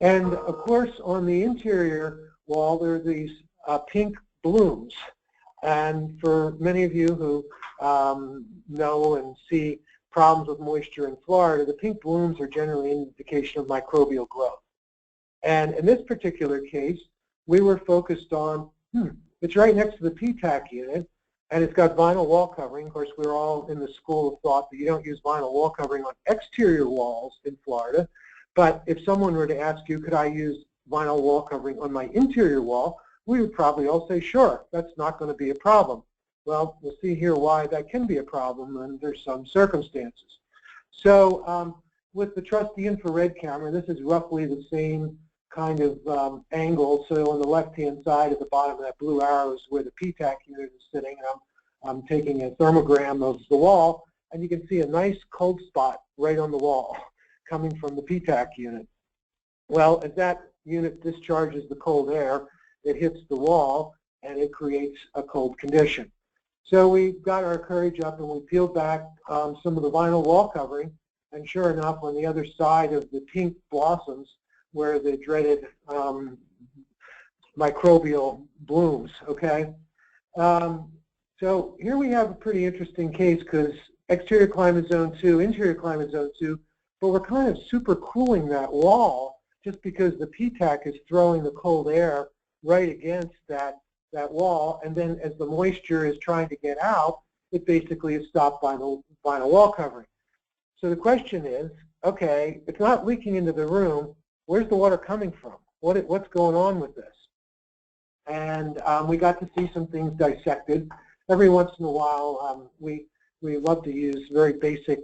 And of course, on the interior wall, there are these pink blooms. And for many of you who know and see problems with moisture in Florida, the pink blooms are generally an indication of microbial growth. And in this particular case, we were focused on, it's right next to the PTAC unit, and it's got vinyl wall covering. Of course, we're all in the school of thought that you don't use vinyl wall covering on exterior walls in Florida. But if someone were to ask you, could I use vinyl wall covering on my interior wall, we would probably all say, sure, that's not going to be a problem. Well, we'll see here why that can be a problem under some circumstances. So with the trusty infrared camera, this is roughly the same kind of angle. So on the left-hand side at the bottom of that blue arrow is where the PTAC unit is sitting. And I'm taking a thermogram of the wall, and you can see a nice cold spot right on the wall coming from the PTAC unit. Well, as that unit discharges the cold air, it hits the wall, and it creates a cold condition. So we got our courage up, and we peeled back some of the vinyl wall covering, and sure enough, on the other side of the pink blossoms were the dreaded microbial blooms, okay? So here we have a pretty interesting case because exterior climate zone 2, interior climate zone 2, but we're kind of super cooling that wall just because the PTAC is throwing the cold air right against that wall, and then as the moisture is trying to get out, it basically is stopped by the vinyl wall covering. So the question is, okay, it's not leaking into the room, where's the water coming from? What's going on with this? And we got to see some things dissected. Every once in a while, we love to use very basic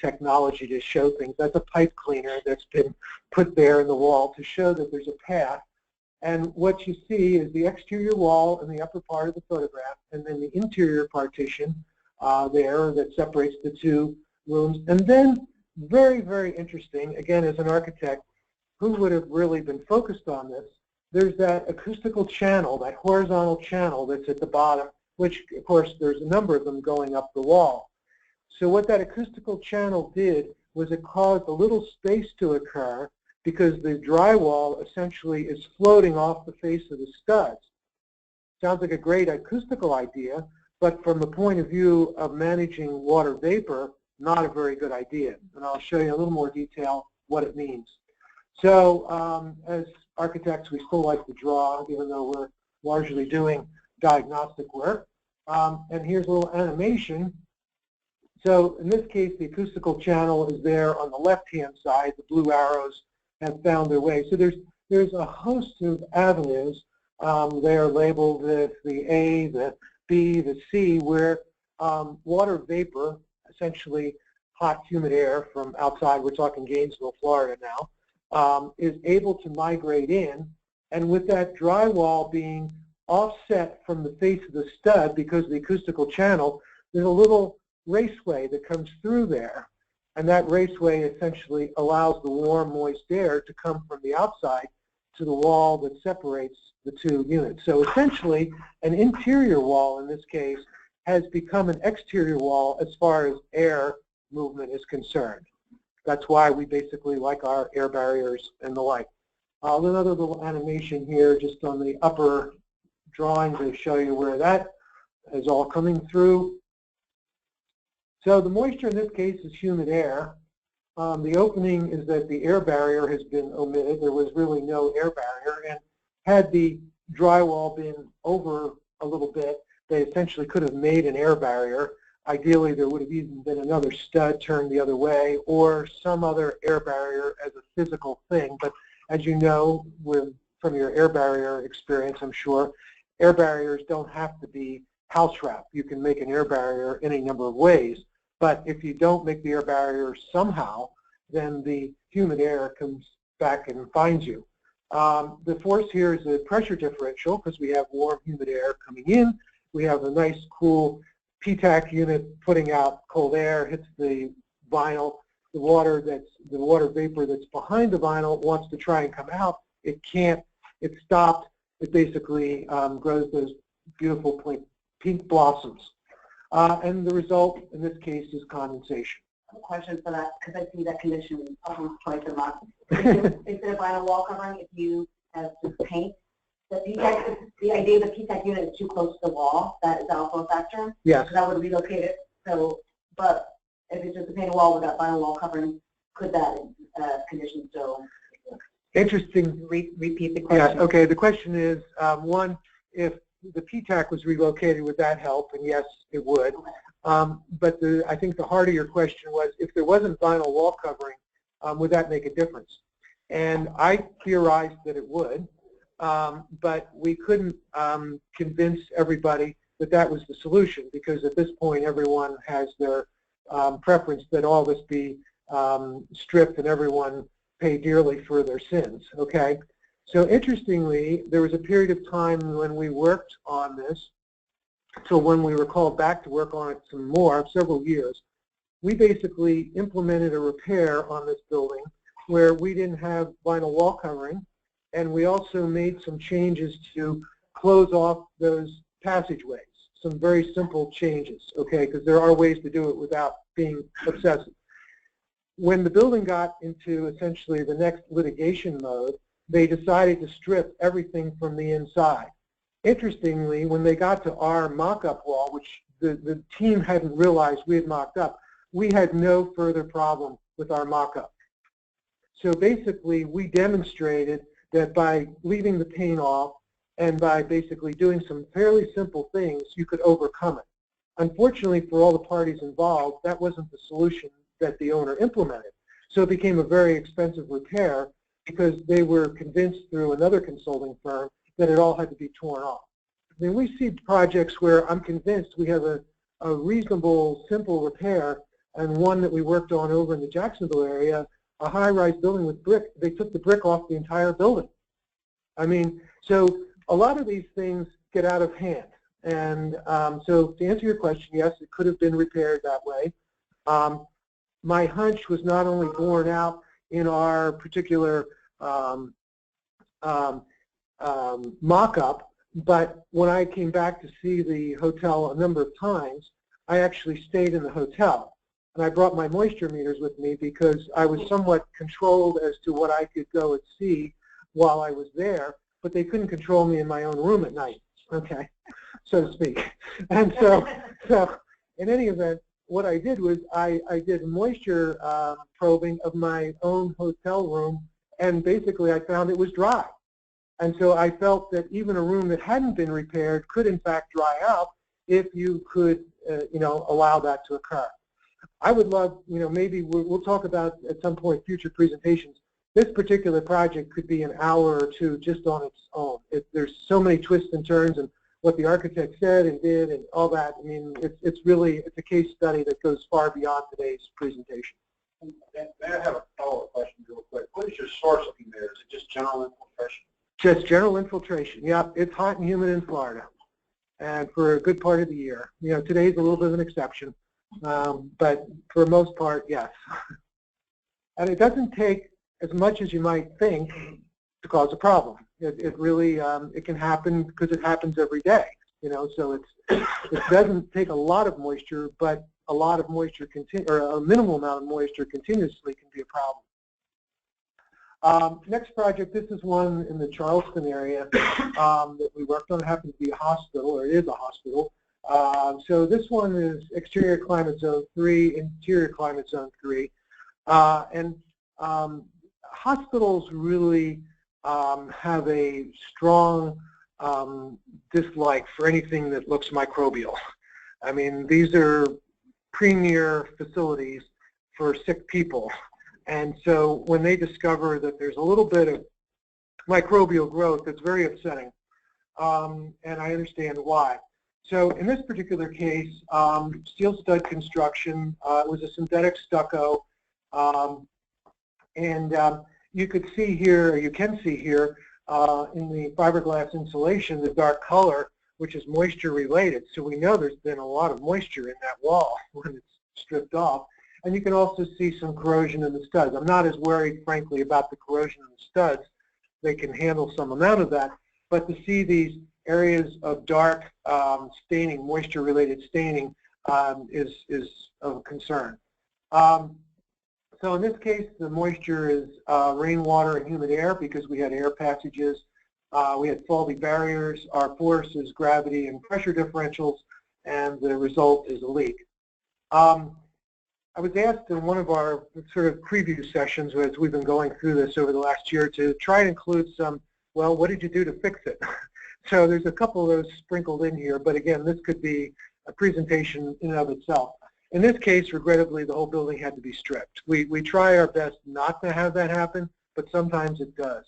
technology to show things. That's a pipe cleaner that's been put there in the wall to show that there's a path. And what you see is the exterior wall in the upper part of the photograph, and then the interior partition there that separates the two rooms. And then, very, very interesting, again, as an architect, who would have really been focused on this, there's that acoustical channel, that horizontal channel that's at the bottom, which, of course, there's a number of them going up the wall. So what that acoustical channel did was it caused a little space to occur because the drywall essentially is floating off the face of the studs. Sounds like a great acoustical idea, but from the point of view of managing water vapor, not a very good idea. And I'll show you a little more detail what it means. So as architects, we still like to draw, even though we're largely doing diagnostic work. And here's a little animation. So in this case, the acoustical channel is there on the left-hand side. The blue arrows have found their way. So there's a host of avenues. They're labeled with the A, the B, the C, where water vapor, essentially hot, humid air from outside, we're talking Gainesville, Florida now, is able to migrate in. And with that drywall being offset from the face of the stud because of the acoustical channel, there's a little raceway that comes through there. And that raceway essentially allows the warm, moist air to come from the outside to the wall that separates the two units. So essentially, an interior wall in this case has become an exterior wall as far as air movement is concerned. That's why we basically like our air barriers and the like. Another little animation here just on the upper drawing to show you where that is all coming through. So the moisture in this case is humid air. The opening is that the air barrier has been omitted. There was really no air barrier, and had the drywall been over a little bit, they essentially could have made an air barrier. Ideally, there would have even been another stud turned the other way or some other air barrier as a physical thing. But as you know, from your air barrier experience, I'm sure, air barriers don't have to be house wrap. You can make an air barrier any number of ways. But if you don't make the air barrier somehow, then the humid air comes back and finds you. The force here is a pressure differential because we have warm, humid air coming in. We have a nice, cool PTAC unit putting out cold air, hits the vinyl. The water vapor that's behind the vinyl wants to try and come out. It can't. It's stopped. It basically grows those beautiful pink blossoms. And the result in this case is condensation. A question for that, because I see that condition almost twice a month. Instead of vinyl wall covering, if you have just paint, the idea of the PTAC unit is too close to the wall. That is also a factor. Yes. So that would relocate it. So, but if it's just a painted wall without vinyl wall covering, could that condition still? Interesting. Repeat the question. Yeah. Okay. The question is, one, if the PTAC was relocated, would that help? And yes, it would. Okay. But I think the heart of your question was, if there wasn't vinyl wall covering, would that make a difference? And I theorized that it would, but we couldn't convince everybody that that was the solution, because at this point everyone has their preference that all this be stripped and everyone pay dearly for their sins, okay? So interestingly, there was a period of time when we worked on this, so when we were called back to work on it some more, several years, we basically implemented a repair on this building where we didn't have vinyl wall covering, and we also made some changes to close off those passageways, some very simple changes, okay, because there are ways to do it without being obsessive. When the building got into essentially the next litigation mode, they decided to strip everything from the inside. Interestingly, when they got to our mock-up wall, which the team hadn't realized we had mocked up, we had no further problem with our mock-up. So basically, we demonstrated that by leaving the paint off and by basically doing some fairly simple things, you could overcome it. Unfortunately, for all the parties involved, that wasn't the solution that the owner implemented. So it became a very expensive repair because they were convinced through another consulting firm that it all had to be torn off. I mean, we see projects where I'm convinced we have a reasonable, simple repair, and one that we worked on over in the Jacksonville area, a high-rise building with brick. They took the brick off the entire building. I mean, so a lot of these things get out of hand. And so to answer your question, yes, it could have been repaired that way. My hunch was not only borne out in our particular mock-up, but when I came back to see the hotel a number of times, I actually stayed in the hotel. and I brought my moisture meters with me because I was somewhat controlled as to what I could go and see while I was there, but they couldn't control me in my own room at night, okay, so to speak. And so in any event, what I did was I did moisture probing of my own hotel room, and basically I found it was dry. And so I felt that even a room that hadn't been repaired could in fact dry out if you could, allow that to occur. I would love, maybe we'll talk about at some point future presentations. This particular project could be an hour or two just on its own. There's so many twists and turns, and what the architect said and did and all that. I mean, it's a case study that goes far beyond today's presentation. May I have a follow-up question real quick? What is your source of humidity? Is it just general infiltration? Just general infiltration. Yeah, it's hot and humid in Florida, and for a good part of the year. Today's a little bit of an exception, but for the most part, yes. And it doesn't take as much as you might think to cause a problem. It really it can happen because it happens every day. So it doesn't take a lot of moisture, but a lot of moisture or a minimal amount of moisture continuously can be a problem. Next project, this is one in the Charleston area that we worked on. It happens to be a hospital, or it is a hospital. So this one is exterior climate zone 3, interior climate zone 3. And hospitals really have a strong dislike for anything that looks microbial. I mean, these are premier facilities for sick people. And so when they discover that there's a little bit of microbial growth, it's very upsetting. And I understand why. So in this particular case, steel stud construction, it was a synthetic stucco. You could see here, or you can see here, in the fiberglass insulation, the dark color, which is moisture related. So we know there's been a lot of moisture in that wall when it's stripped off. And you can also see some corrosion in the studs. I'm not as worried, frankly, about the corrosion in the studs. They can handle some amount of that. But to see these areas of dark staining, moisture-related staining, is of concern. So in this case, the moisture is rainwater and humid air because we had air passages. We had faulty barriers. Our force is gravity and pressure differentials, and the result is a leak. I was asked in one of our sort of preview sessions as we've been going through this over the last year to try and include some, well, what did you do to fix it? So there's a couple of those sprinkled in here, but again, this could be a presentation in and of itself. In this case, regrettably, the whole building had to be stripped. We try our best not to have that happen, but sometimes it does.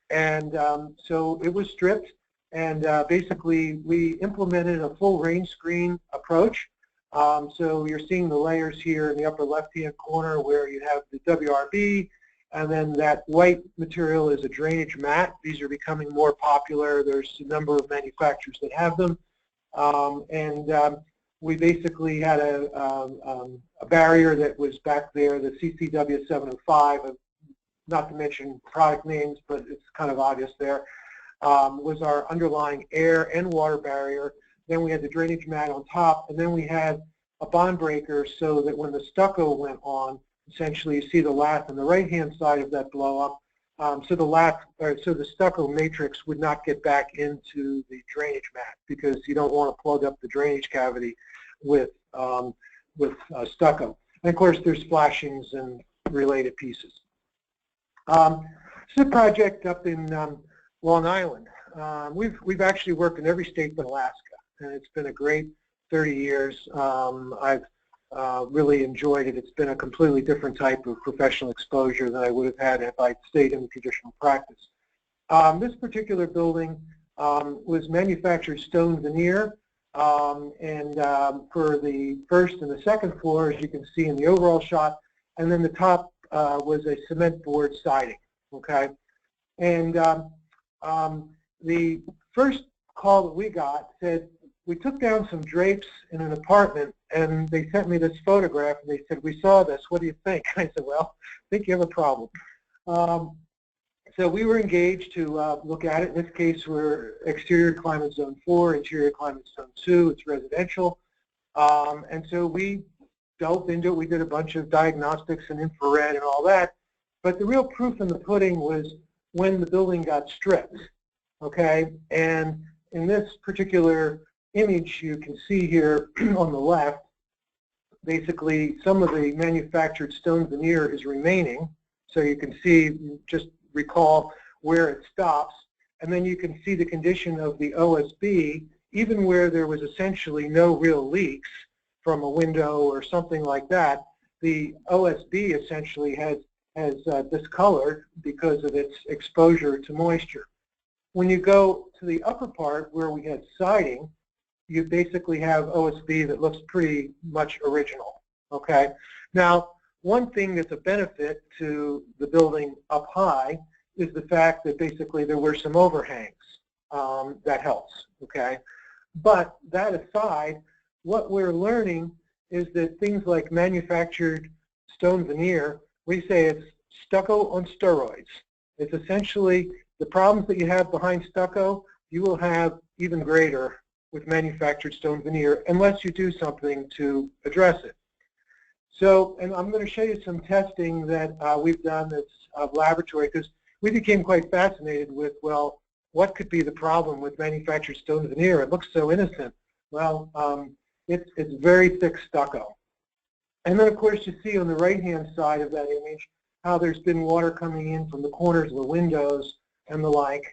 And so it was stripped, and basically we implemented a full rain screen approach. So you're seeing the layers here in the upper left-hand corner where you have the WRB, and then that white material is a drainage mat. These are becoming more popular. There's a number of manufacturers that have them. We basically had a barrier that was back there, the CCW 705, not to mention product names, but it's kind of obvious there, was our underlying air and water barrier. Then we had the drainage mat on top, and then we had a bond breaker so that when the stucco went on, essentially you see the lath on the right-hand side of that blow up, so the stucco matrix would not get back into the drainage mat because you don't want to plug up the drainage cavity with stucco. And of course, there's flashings and related pieces. It's a project up in Long Island. We've actually worked in every state but Alaska, and it's been a great 30 years. I've really enjoyed it. It's been a completely different type of professional exposure than I would have had if I'd stayed in traditional practice. This particular building was manufactured stone veneer, and for the first and the second floor, as you can see in the overall shot, and then the top was a cement board siding. Okay, and the first call that we got said, we took down some drapes in an apartment, and they sent me this photograph, and they said, we saw this, what do you think? I said, well, I think you have a problem. So we were engaged to look at it. In this case, we're exterior climate zone 4, interior climate zone 2, it's residential. And so we delved into it. We did a bunch of diagnostics and infrared and all that. But the real proof in the pudding was when the building got stripped, okay? And in this particular image you can see here on the left, basically some of the manufactured stone veneer is remaining. So you can see, just recall where it stops. And then you can see the condition of the OSB, even where there was essentially no real leaks from a window or something like that. The OSB essentially has discolored because of its exposure to moisture. When you go to the upper part where we had siding, you basically have OSB that looks pretty much original, okay? Now, one thing that's a benefit to the building up high is the fact that basically there were some overhangs. That helps, okay? But that aside, what we're learning is that things like manufactured stone veneer, we say it's stucco on steroids. It's essentially the problems that you have behind stucco, you will have even greater with manufactured stone veneer unless you do something to address it. So, and I'm going to show you some testing that we've done that's laboratory, because we became quite fascinated with, well, what could be the problem with manufactured stone veneer? It looks so innocent. Well, it's very thick stucco. And then, of course, you see on the right-hand side of that image how there's been water coming in from the corners of the windows and the like.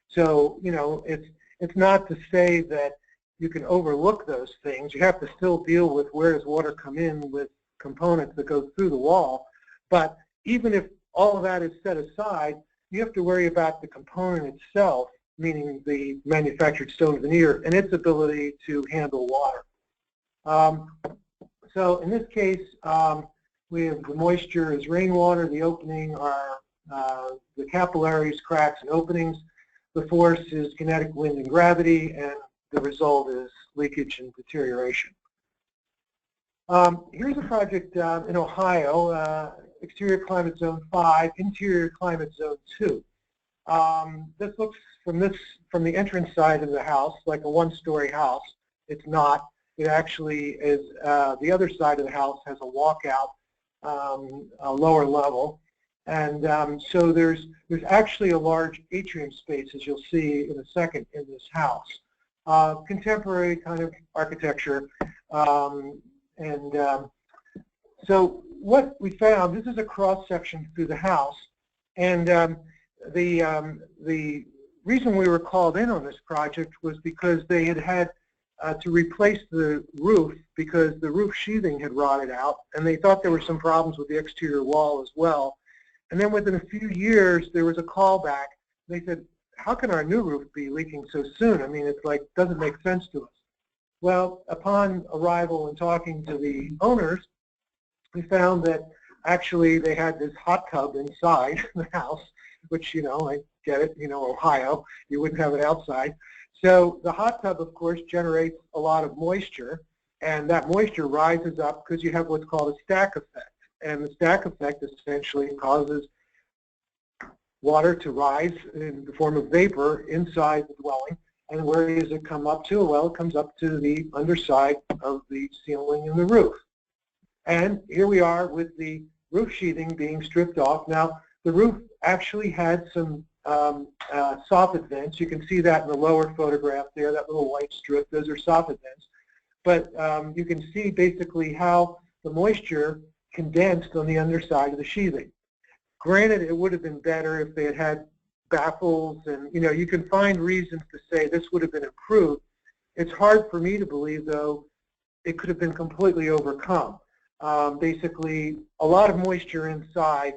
So, you know, it's not to say that you can overlook those things. You have to still deal with where does water come in with components that go through the wall. But even if all of that is set aside, you have to worry about the component itself, meaning the manufactured stone veneer, and its ability to handle water. So in this case, we have the moisture is rainwater, the opening are the capillaries, cracks, and openings. The force is kinetic wind and gravity, and the result is leakage and deterioration. Here's a project in Ohio, exterior climate zone 5, interior climate zone 2. This looks from the entrance side of the house like a one-story house. It's not. It actually is, the other side of the house has a walkout, a lower level. And so there's actually a large atrium space, as you'll see in a second, in this house. Contemporary kind of architecture. So what we found, this is a cross-section through the house, and the reason we were called in on this project was because they had to replace the roof because the roof sheathing had rotted out, and they thought there were some problems with the exterior wall as well. And then within a few years, there was a callback. They said, how can our new roof be leaking so soon? I mean, it's like, doesn't make sense to us. Well, upon arrival and talking to the owners, we found that actually they had this hot tub inside the house, which, you know, I get it, you know, Ohio, you wouldn't have it outside. So the hot tub, of course, generates a lot of moisture, and that moisture rises up because you have what's called a stack effect. And the stack effect essentially causes water to rise in the form of vapor inside the dwelling. And where does it come up to? Well, it comes up to the underside of the ceiling and the roof. And here we are with the roof sheathing being stripped off. Now, the roof actually had some soffit vents. You can see that in the lower photograph there, that little white strip. Those are soffit vents. But you can see basically how the moisture condensed on the underside of the sheathing. Granted, it would have been better if they had had baffles, and you know, you can find reasons to say this would have been improved. It's hard for me to believe, though, it could have been completely overcome. Basically, a lot of moisture inside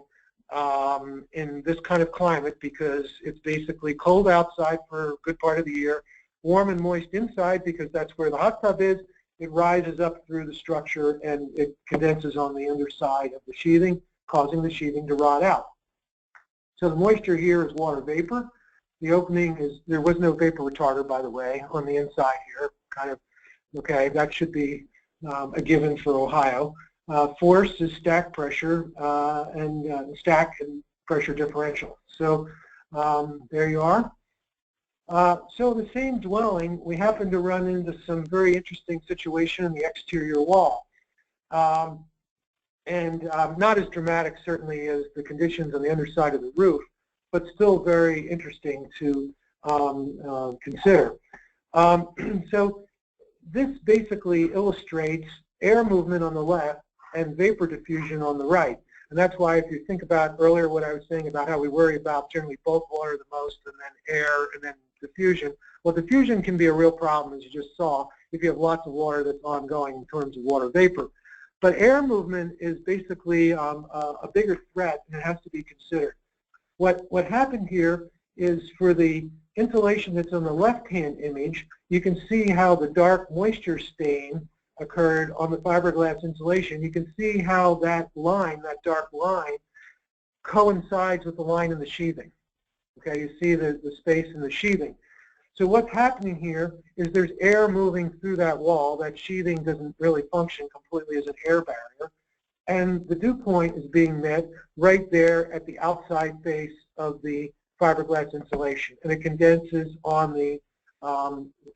in this kind of climate, because it's basically cold outside for a good part of the year, warm and moist inside because that's where the hot tub is. It rises up through the structure and it condenses on the underside of the sheathing, causing the sheathing to rot out. So the moisture here is water vapor. The opening is, there was no vapor retarder, by the way, on the inside here. Kind of, okay, that should be a given for Ohio. Force is stack pressure and stack and pressure differential. So there you are. So the same dwelling, we happen to run into some very interesting situation in the exterior wall. not as dramatic certainly as the conditions on the underside of the roof, but still very interesting to consider. So this basically illustrates air movement on the left and vapor diffusion on the right. And that's why if you think about earlier what I was saying about how we worry about generally bulk water the most and then air and then diffusion, well, diffusion can be a real problem, as you just saw, if you have lots of water that's ongoing in terms of water vapor. But air movement is basically a bigger threat, and it has to be considered. What happened here is for the insulation that's on the left-hand image, you can see how the dark moisture stain occurred on the fiberglass insulation. You can see how that line, that dark line, coincides with the line in the sheathing. Okay, you see the space in the sheathing. So what's happening here is there's air moving through that wall. That sheathing doesn't really function completely as an air barrier. And the dew point is being met right there at the outside face of the fiberglass insulation. And it condenses on the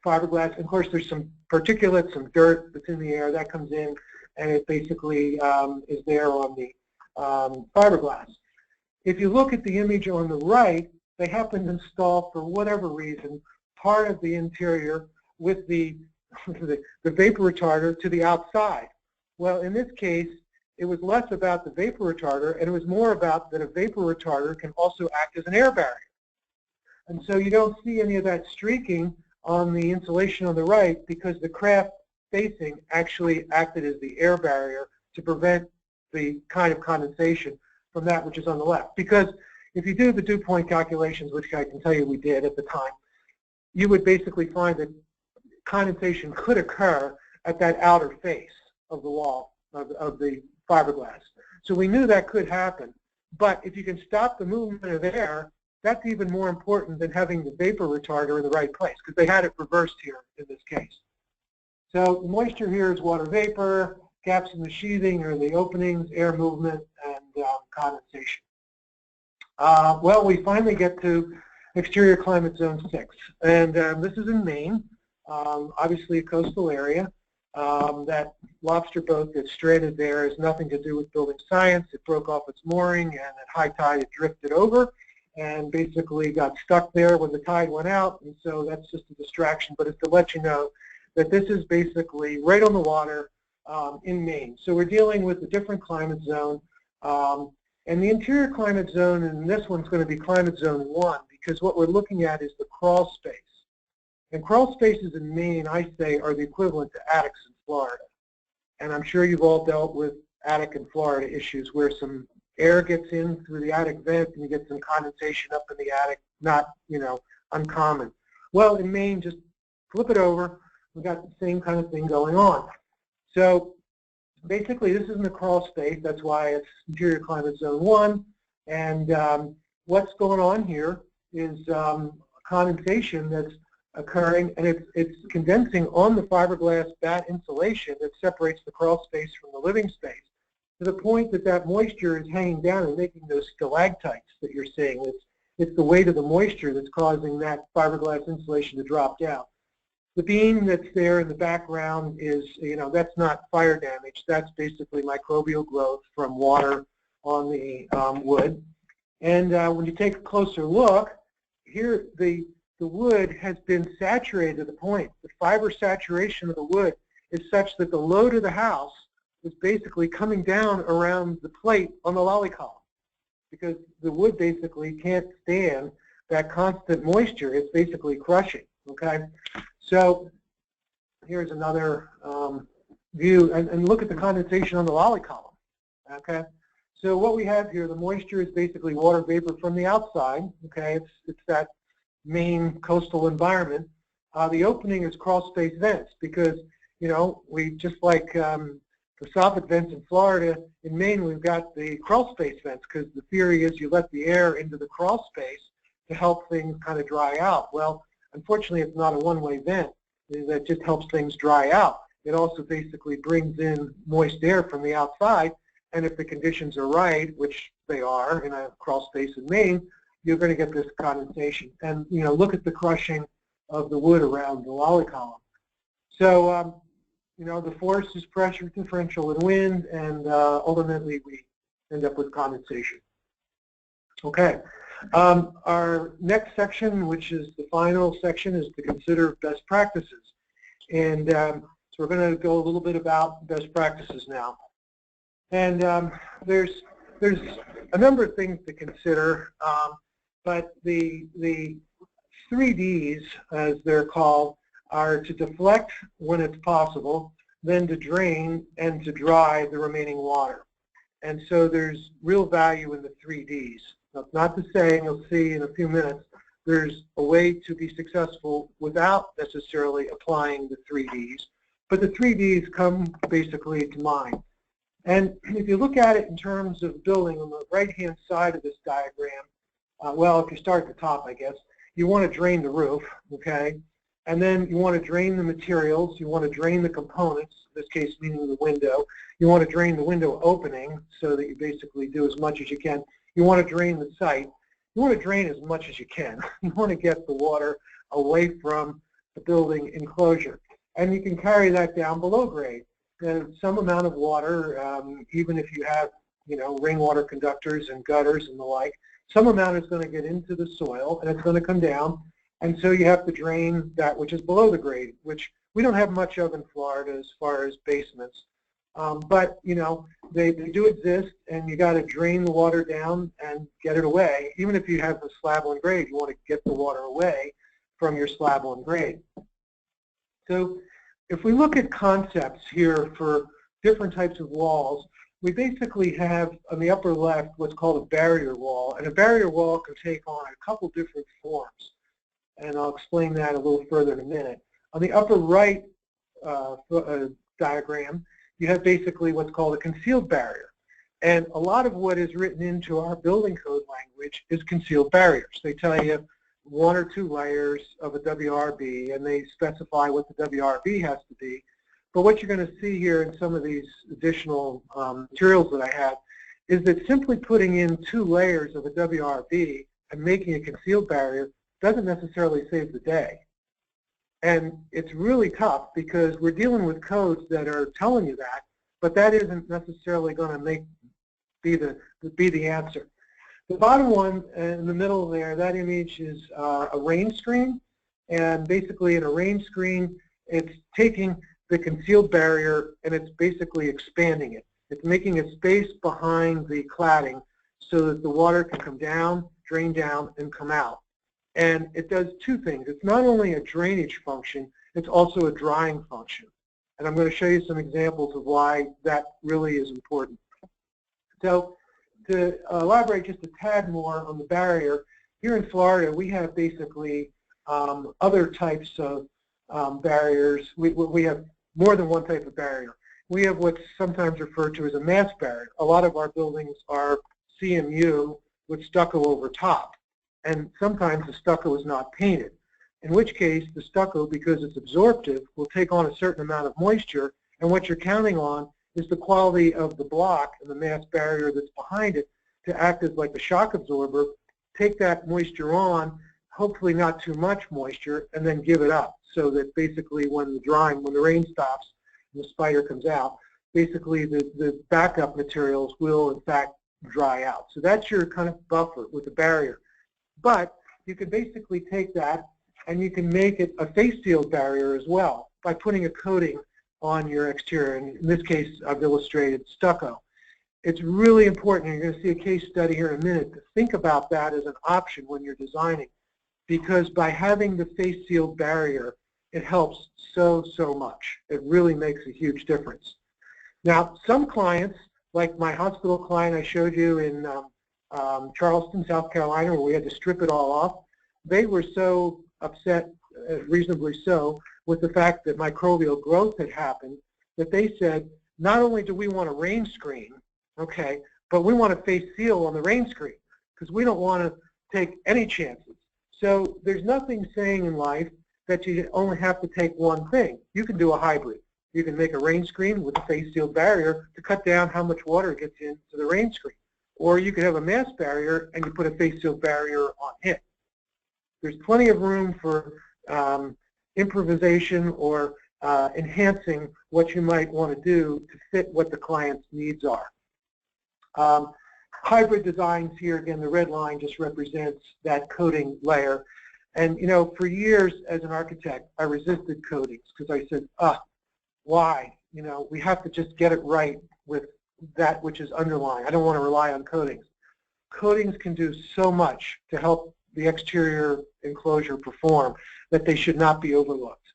fiberglass. And of course, there's some particulate, some dirt that's in the air that comes in, and it basically is there on the fiberglass. If you look at the image on the right, they happen to install, for whatever reason, part of the interior with the vapor retarder to the outside. Well, in this case, it was less about the vapor retarder, and it was more about that a vapor retarder can also act as an air barrier. And so you don't see any of that streaking on the insulation on the right because the craft facing actually acted as the air barrier to prevent the kind of condensation from that which is on the left. Because if you do the dew point calculations, which I can tell you we did at the time, you would basically find that condensation could occur at that outer face of the wall of the fiberglass. So we knew that could happen. But if you can stop the movement of air, that's even more important than having the vapor retarder in the right place, because they had it reversed here in this case. So the moisture here is water vapor, gaps in the sheathing or the openings, air movement, and condensation. Well, we finally get to exterior climate zone 6. And this is in Maine, obviously a coastal area. That lobster boat that's stranded there has nothing to do with building science. It broke off its mooring, and at high tide it drifted over and basically got stuck there when the tide went out. And so that's just a distraction, but it's to let you know that this is basically right on the water in Maine. So we're dealing with a different climate zone. And the interior climate zone, and this one's going to be climate zone 1, because what we're looking at is the crawl space. And crawl spaces in Maine, I say, are the equivalent to attics in Florida. And I'm sure you've all dealt with attic in Florida issues where some air gets in through the attic vent and you get some condensation up in the attic, not, uncommon. Well, in Maine, just flip it over, we've got the same kind of thing going on. So basically, this isn't a crawl space. That's why it's interior climate zone 1. And what's going on here is condensation that's occurring, and it's condensing on the fiberglass batt insulation that separates the crawl space from the living space, to the point that that moisture is hanging down and making those stalactites that you're seeing. It's the weight of the moisture that's causing that fiberglass insulation to drop down. The beam that's there in the background is, that's not fire damage. That's basically microbial growth from water on the wood. And when you take a closer look, here the wood has been saturated to the point. The fiber saturation of the wood is such that the load of the house is basically coming down around the plate on the lolly column, because the wood basically can't stand that constant moisture. It's basically crushing, okay? So here's another view, and look at the condensation on the lolly column, okay? So what we have here, the moisture is basically water vapor from the outside, okay? It's that Maine coastal environment. The opening is crawl space vents because, we just like the soffit vents in Florida, in Maine we've got the crawl space vents, because the theory is you let the air into the crawl space to help things kind of dry out. Well, unfortunately, it's not a one-way vent that just helps things dry out. It also basically brings in moist air from the outside, and if the conditions are right, which they are in a crawl space in Maine, you're going to get this condensation. And, look at the crushing of the wood around the lolly column. So, you know, the force is pressure differential and wind, and ultimately we end up with condensation. Okay. Our next section, which is the final section, is to consider best practices. And so we're going to go a little bit about best practices now. And there's a number of things to consider, but the 3 Ds, as they're called, are to deflect when it's possible, then to drain, and to dry the remaining water. And so there's real value in the 3 Ds. That's not to say, and you'll see in a few minutes, there's a way to be successful without necessarily applying the 3 Ds, but the 3 Ds come basically to mind. And if you look at it in terms of building on the right-hand side of this diagram, well, if you start at the top, I guess, you want to drain the roof, okay? And then you want to drain the materials, you want to drain the components, in this case meaning the window. You want to drain the window opening so that you basically do as much as you can. You want to drain the site. You want to drain as much as you can. You want to get the water away from the building enclosure. And you can carry that down below grade. And some amount of water, even if you have, you know, rainwater conductors and gutters and the like, some amount is going to get into the soil and it's going to come down. And so you have to drain that which is below the grade, which we don't have much of in Florida as far as basements. But, you know, they do exist, and you got to drain the water down and get it away. Even if you have a slab on grade, you want to get the water away from your slab on grade. So if we look at concepts here for different types of walls, we basically have on the upper left what's called a barrier wall. And a barrier wall can take on a couple different forms. And I'll explain that a little further in a minute. On the upper right diagram, you have basically what's called a concealed barrier. And a lot of what is written into our building code language is concealed barriers. They tell you 1 or 2 layers of a WRB, and they specify what the WRB has to be. But what you're going to see here in some of these additional materials that I have is that simply putting in 2 layers of a WRB and making a concealed barrier doesn't necessarily save the day. And it's really tough because we're dealing with codes that are telling you that, but that isn't necessarily going to be the answer. The bottom one in the middle there, that image is a rain screen. And basically in a rain screen, it's taking the concealed barrier and it's basically expanding it. It's making a space behind the cladding so that the water can come down, drain down, and come out. And it does 2 things. It's not only a drainage function, it's also a drying function. And I'm going to show you some examples of why that really is important. So to elaborate just a tad more on the barrier, here in Florida we have basically other types of barriers. We have more than one type of barrier. We have what's sometimes referred to as a mass barrier. A lot of our buildings are CMU with stucco over top. And sometimes the stucco is not painted, in which case the stucco, because it's absorptive, will take on a certain amount of moisture, and what you're counting on is the quality of the block and the mass barrier that's behind it to act as like a shock absorber, take that moisture on, hopefully not too much moisture, and then give it up, so that basically when the rain stops and the spider comes out, basically the backup materials will in fact dry out. So that's your kind of buffer with the barrier. But you can basically take that and you can make it a face sealed barrier as well by putting a coating on your exterior. And in this case, I've illustrated stucco. It's really important, and you're going to see a case study here in a minute, to think about that as an option when you're designing. Because by having the face sealed barrier, it helps so much. It really makes a huge difference. Now, some clients, like my hospital client I showed you in Charleston, South Carolina, where we had to strip it all off, they were so upset, reasonably so, with the fact that microbial growth had happened, that they said, not only do we want a rain screen, okay, but we want a face seal on the rain screen, because we don't want to take any chances. So there's nothing saying in life that you only have to take one thing. You can do a hybrid. You can make a rain screen with a face sealed barrier to cut down how much water gets into the rain screen. Or you could have a mass barrier and you put a face sealed barrier on it. There's plenty of room for improvisation or enhancing what you might want to do to fit what the client's needs are. Hybrid designs here, again, the red line just represents that coating layer. And, you know, for years as an architect, I resisted coatings because I said, why? You know, we have to just get it right with that which is underlying. I don't want to rely on coatings. Coatings can do so much to help the exterior enclosure perform that they should not be overlooked.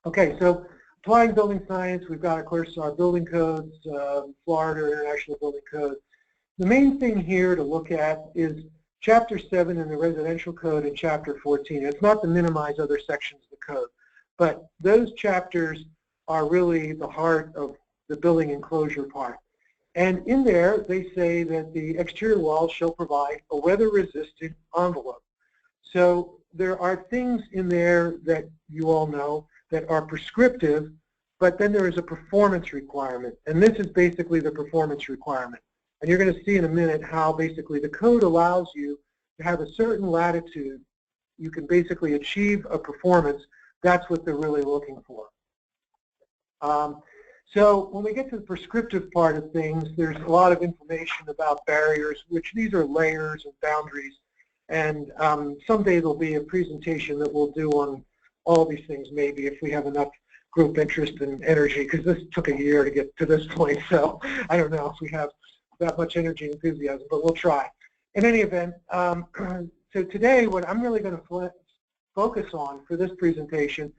Okay, so applying building science, we've got, of course, our building codes, Florida International Building Code. The main thing here to look at is Chapter 7 in the Residential Code and Chapter 14. It's not to minimize other sections of the code, but those chapters are really the heart of the building enclosure part. And in there, they say that the exterior walls shall provide a weather-resistant envelope. So there are things in there that you all know that are prescriptive, but then there is a performance requirement. And this is basically the performance requirement. And you're going to see in a minute how basically the code allows you to have a certain latitude. You can basically achieve a performance. That's what they're really looking for. So when we get to the prescriptive part of things, there's a lot of information about barriers, which these are layers and boundaries. And someday there'll be a presentation that we'll do on all these things, maybe, if we have enough group interest and energy, because this took a year to get to this point. So I don't know if we have that much energy and enthusiasm, but we'll try. In any event, so today what I'm really going to focus on for this presentation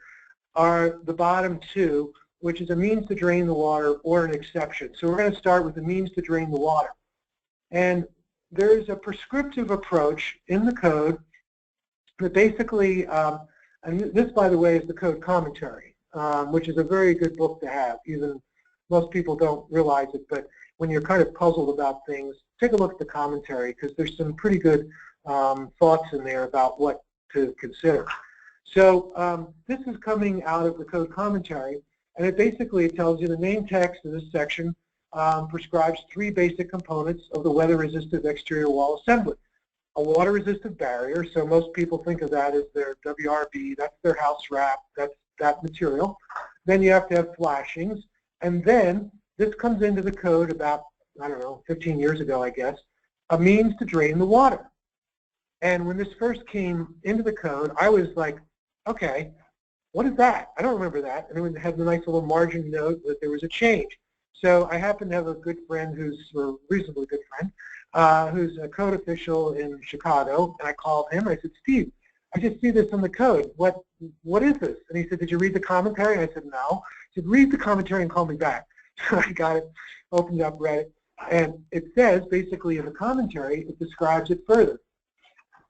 are the bottom two, which is a means to drain the water or an exception. So we're going to start with the means to drain the water. And there's a prescriptive approach in the code that basically, and this, by the way, is the code commentary, which is a very good book to have. Even most people don't realize it, but when you're kind of puzzled about things, take a look at the commentary, because there's some pretty good thoughts in there about what to consider. So this is coming out of the code commentary, and it basically tells you the main text of this section prescribes three basic components of the weather-resistive exterior wall assembly. A water-resistive barrier, so most people think of that as their WRB, that's their house wrap, that's that material. Then you have to have flashings, and then this comes into the code about, I don't know, 15 years ago, I guess, a means to drain the water. And when this first came into the code, I was like, okay, what is that? I don't remember that. And it had a nice little margin note that there was a change. So I happen to have a good friend who's a reasonably good friend, who's a code official in Chicago, and I called him. I said, Steve, I just see this in the code. What is this? And he said, did you read the commentary? And I said, no. He said, read the commentary and call me back. So I got it, opened up, read it, and it says, basically in the commentary, it describes it further.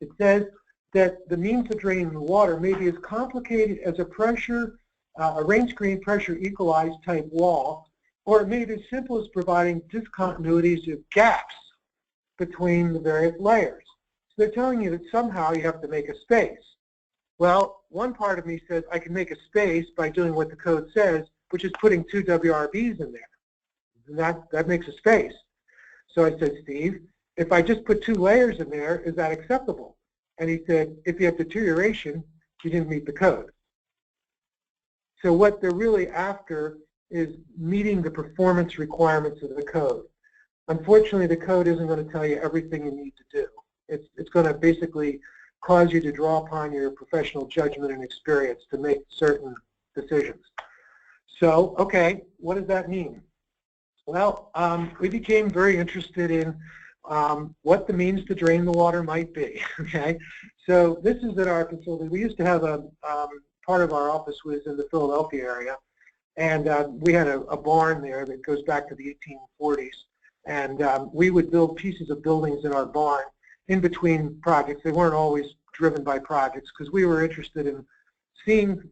It says that the means to drain the water may be as complicated as a rain screen pressure equalized type wall, or it may be as simple as providing discontinuities of gaps between the various layers. So they're telling you that somehow you have to make a space. Well, one part of me says I can make a space by doing what the code says, which is putting two WRBs in there. And that makes a space. So I said, Steve, if I just put two layers in there, is that acceptable? And he said, if you have deterioration, you didn't meet the code. So what they're really after is meeting the performance requirements of the code. Unfortunately, the code isn't going to tell you everything you need to do. It's going to basically cause you to draw upon your professional judgment and experience to make certain decisions. So, okay, what does that mean? Well, we became very interested in what the means to drain the water might be, okay? So this is at our facility. We used to have a, part of our office was in the Philadelphia area, and we had a barn there that goes back to the 1840s, and we would build pieces of buildings in our barn in between projects. They weren't always driven by projects because we were interested in seeing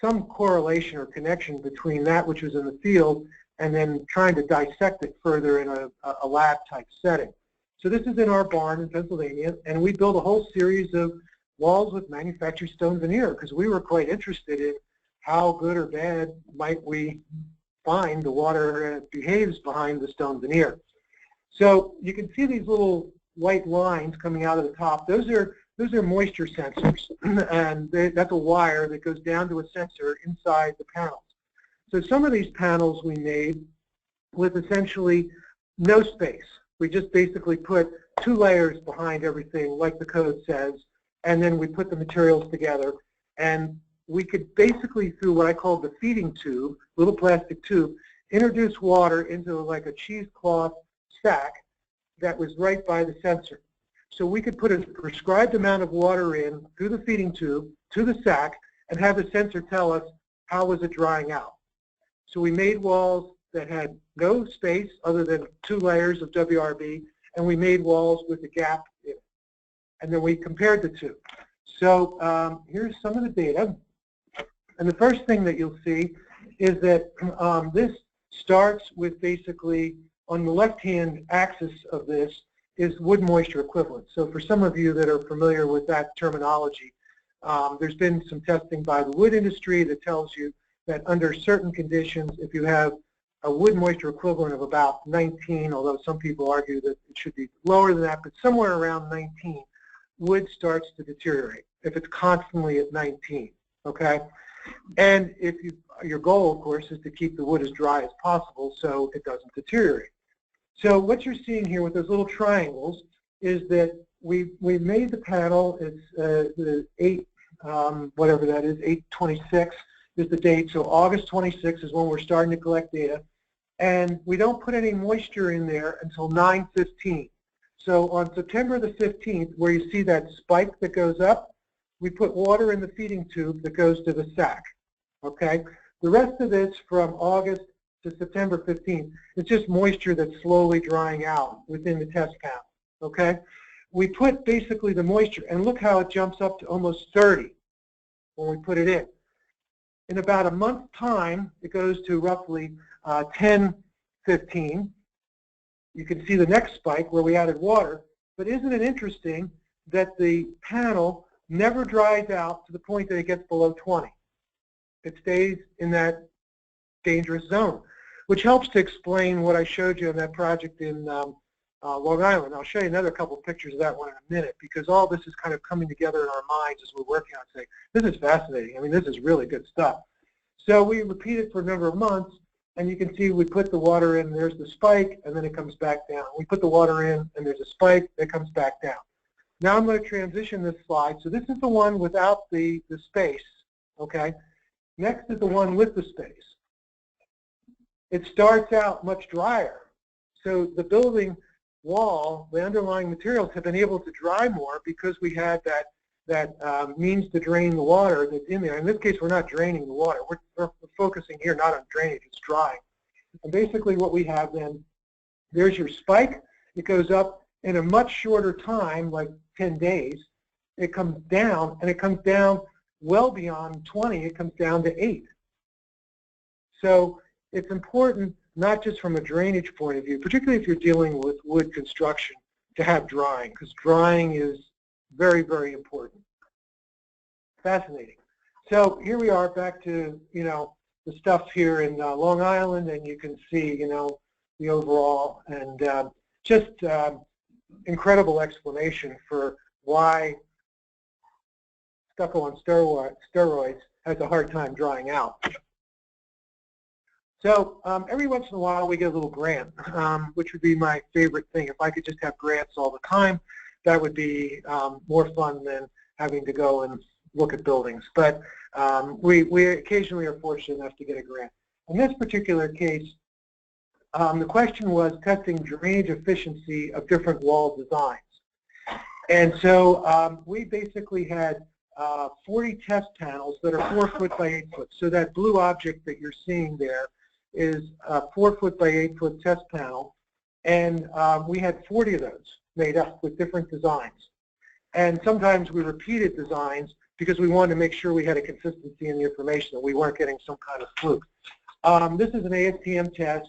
some correlation or connection between that which was in the field and then trying to dissect it further in a lab type setting. So this is in our barn in Pennsylvania, and we built a whole series of walls with manufactured stone veneer because we were quite interested in how good or bad might we find the water behaves behind the stone veneer. So you can see these little white lines coming out of the top. Those are those are moisture sensors, and that's a wire that goes down to a sensor inside the panels. So some of these panels we made with essentially no space. We just basically put 2 layers behind everything, like the code says, and then we put the materials together. And we could basically, through what I call the feeding tube, little plastic tube, introduce water into like a cheesecloth sack that was right by the sensor. So we could put a prescribed amount of water in through the feeding tube to the sack and have the sensor tell us how was it drying out. So we made walls that had no space other than 2 layers of WRB, and we made walls with a gap in it. And then we compared the two. So here's some of the data. And the first thing that you'll see is that this starts with basically, on the left-hand axis of this is wood moisture equivalent. So for some of you that are familiar with that terminology, there's been some testing by the wood industry that tells you that under certain conditions, if you have a wood moisture equivalent of about 19, although some people argue that it should be lower than that, but somewhere around 19, wood starts to deteriorate if it's constantly at 19, okay? And if your goal, of course, is to keep the wood as dry as possible so it doesn't deteriorate. So what you're seeing here with those little triangles is that we made the panel. It's the 8, whatever that is, 8/26 is the date. So August 26 is when we're starting to collect data. And we don't put any moisture in there until 9/15. So on September the 15th, where you see that spike that goes up, we put water in the feeding tube that goes to the sack, okay? The rest of this from August to September 15th, it's just moisture that's slowly drying out within the test panel, okay? We put basically the moisture, and look how it jumps up to almost 30 when we put it in. In about a month's time, it goes to roughly 10/15. You can see the next spike where we added water, but isn't it interesting that the panel never dries out to the point that it gets below 20. It stays in that dangerous zone, which helps to explain what I showed you in that project in Long Island. I'll show you another couple of pictures of that one in a minute, because all this is kind of coming together in our minds as we're working on saying, this is fascinating. I mean, this is really good stuff. So we repeat it for a number of months, and you can see we put the water in, there's the spike, and then it comes back down. We put the water in, and there's a spike, it comes back down. Now I'm going to transition this slide. So this is the one without the space, okay? Next is the one with the space. It starts out much drier. So the building wall, the underlying materials have been able to dry more because we had that means to drain the water that's in there. In this case, we're not draining the water. We're focusing here not on drainage, it's drying. And basically what we have then, there's your spike. It goes up in a much shorter time, like 10 days. It comes down, and it comes down well beyond 20. It comes down to 8. So it's important, not just from a drainage point of view, particularly if you're dealing with wood construction, to have drying, because drying is very, very important. Fascinating. So here we are back to, the stuff here in Long Island, and you can see, the overall, and just incredible explanation for why stucco on steroids has a hard time drying out. So every once in a while we get a little grant, which would be my favorite thing. If I could just have grants all the time, that would be more fun than having to go and look at buildings. But we occasionally are fortunate enough to get a grant. In this particular case, the question was testing drainage efficiency of different wall designs. And so we basically had 40 test panels that are 4 foot by 8 foot. So that blue object that you're seeing there is a 4 foot by 8 foot test panel. And we had 40 of those made up with different designs. And sometimes we repeated designs because we wanted to make sure we had a consistency in the information, that we weren't getting some kind of fluke. This is an ASTM test.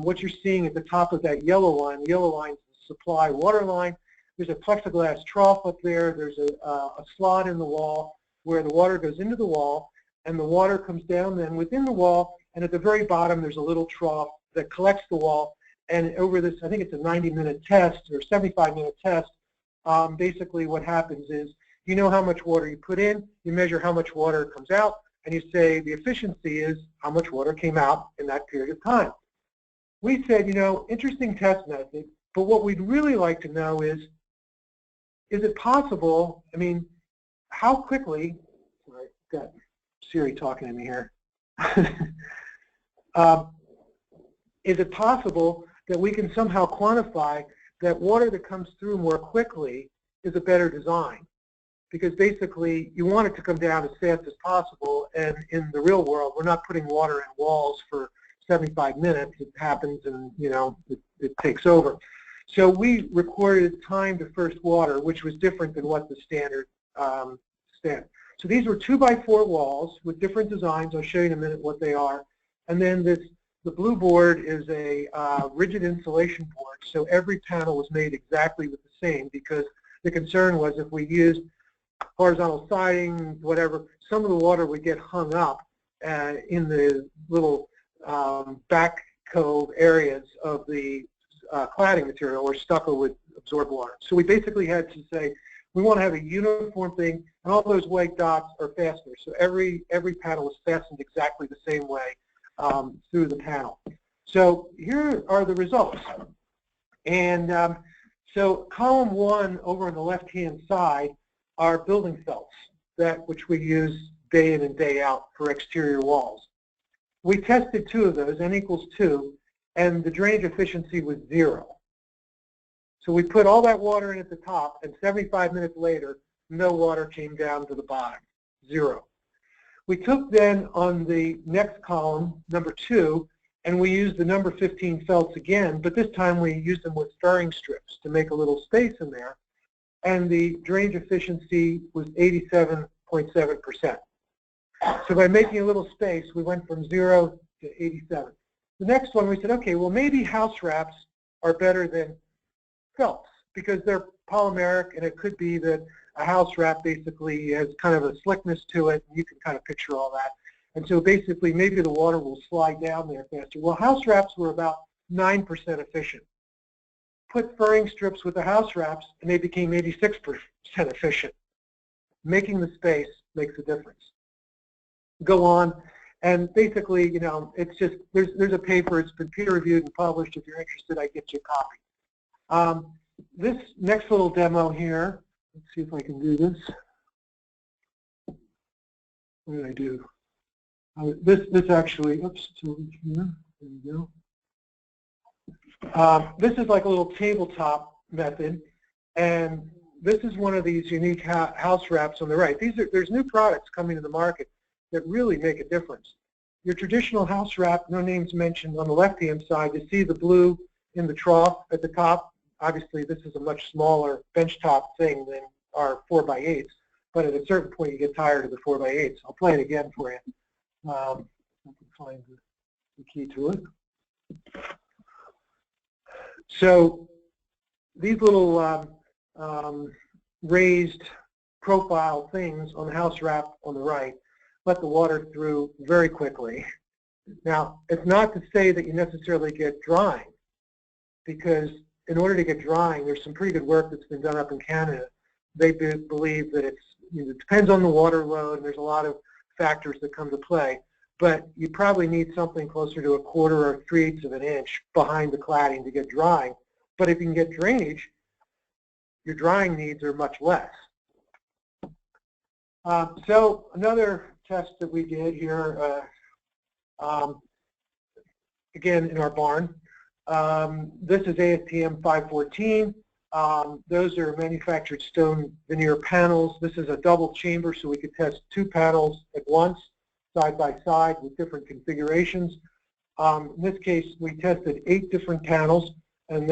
What you're seeing at the top of that yellow line, the yellow line is the supply water line. There's a plexiglass trough up there. There's a slot in the wall where the water goes into the wall, and the water comes down then within the wall, and at the very bottom there's a little trough that collects the wall. And over this, I think it's a 90-minute test or 75-minute test, basically what happens is You know how much water you put in, you measure how much water comes out, and you say the efficiency is how much water came out in that period of time. We said, interesting test method, but what we'd really like to know is it possible, how quickly, sorry, I've got Siri talking to me here. Is it possible that we can somehow quantify that water that comes through more quickly is a better design? Because basically you want it to come down as fast as possible, and in the real world we're not putting water in walls for 75 minutes. It happens and it takes over. So we recorded time to first water, which was different than what the standard standard. So these were 2x4 walls with different designs. I'll show you in a minute what they are. And then the blue board is a rigid insulation board. So every panel was made exactly with the same, because the concern was if we used horizontal siding, whatever, some of the water would get hung up in the little back cove areas of the cladding material, or stucco would absorb water. So we basically had to say, we want to have a uniform thing, and all those white dots are fasteners. So every panel is fastened exactly the same way through the panel. So here are the results. And so column 1 over on the left-hand side are building felts, which we use day in and day out for exterior walls. We tested 2 of those, n equals 2, and the drainage efficiency was 0. So we put all that water in at the top, and 75 minutes later, no water came down to the bottom, 0. We took then on the next column, number 2, and we used the number 15 felts again, but this time we used them with furring strips to make a little space in there, and the drainage efficiency was 87.7%. So by making a little space, we went from 0 to 87. The next one, we said, okay, well maybe house wraps are better than felts because they're polymeric, and it could be that a house wrap basically has kind of a slickness to it, and you can kind of picture all that. And so basically maybe the water will slide down there faster. Well, house wraps were about 9% efficient. Put furring strips with the house wraps, and they became 86% efficient. Making the space makes a difference. Go on, and basically, it's just, there's a paper, it's been peer-reviewed and published. If you're interested, I get you a copy. This next little demo here, let's see if I can do this. What did I do? This actually, oops, it's over here. There you go. This is like a little tabletop method, and this is one of these unique house wraps on the right. There's new products coming to the market that really make a difference. Your traditional house wrap, no names mentioned, on the left-hand side, you see the blue in the trough at the top. Obviously, this is a much smaller benchtop thing than our 4x8s, but at a certain point, you get tired of the 4x8s. I'll play it again for you. I can find the key to it. So these little raised profile things on the house wrap on the right let the water through very quickly. Now, it's not to say that you necessarily get drying, because in order to get drying, there's some pretty good work that's been done up in Canada. They believe that it depends on the water load, and there's a lot of factors that come to play, but you probably need something closer to 1/4 or 3/8 of an inch behind the cladding to get drying. But if you can get drainage, your drying needs are much less. So another test that we did here, again in our barn. This is ASTM 514. Those are manufactured stone veneer panels. This is a double chamber, so we could test 2 panels at once, side by side, with different configurations. In this case, we tested 8 different panels, and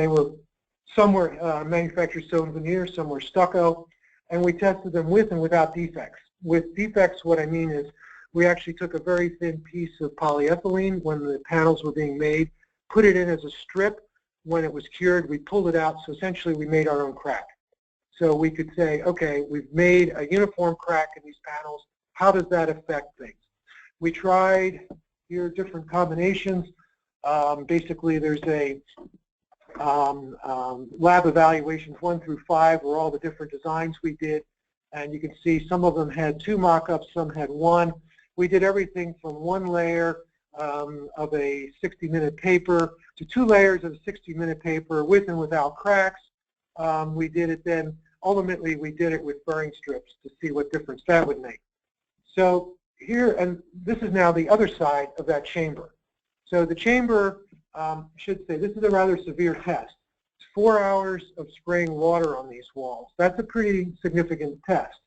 some were manufactured stone veneer, some were stucco, and we tested them with and without defects. With defects, what I mean is we actually took a very thin piece of polyethylene when the panels were being made, put it in as a strip. When it was cured, we pulled it out, so essentially we made our own crack. So we could say, okay, we've made a uniform crack in these panels. How does that affect things? We tried here different combinations. Basically, there's a lab evaluations 1 through 5 were all the different designs we did. And you can see some of them had 2 mock-ups, some had 1. We did everything from 1 layer of a 60-minute paper to 2 layers of a 60-minute paper with and without cracks. We did it then, ultimately we did it with burring strips to see what difference that would make. So here, and this is now the other side of that chamber. So the chamber, should say, this is a rather severe test. It's 4 hours of spraying water on these walls. That's a pretty significant test.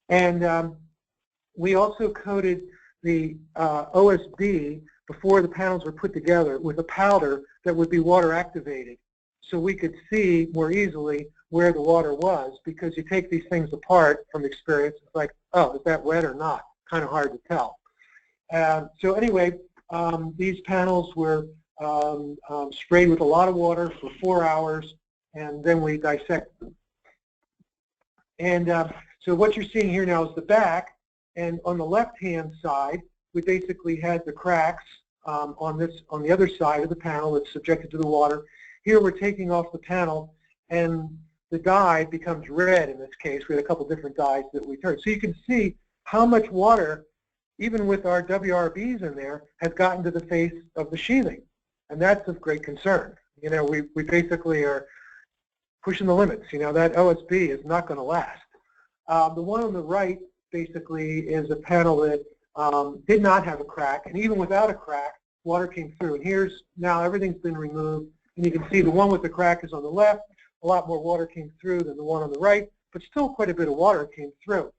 And we also coated the OSB before the panels were put together with a powder that would be water activated, so we could see more easily where the water was, because you take these things apart from experience, it's like, oh, is that wet or not? Kind of hard to tell. So anyway, these panels were sprayed with a lot of water for 4 hours, and then we dissected them. And so what you're seeing here now is the back, and on the left-hand side, we basically had the cracks on the other side of the panel that's subjected to the water. Here we're taking off the panel, and the dye becomes red in this case. We had a couple different dyes that we turned. So you can see how much water, even with our WRBs in there, has gotten to the face of the sheathing. And that's of great concern. You know, we basically are pushing the limits. You know, that OSB is not going to last. The one on the right basically is a panel that did not have a crack, and even without a crack, water came through. And here's now everything's been removed, and you can see the one with the crack is on the left. A lot more water came through than the one on the right, but still quite a bit of water came through.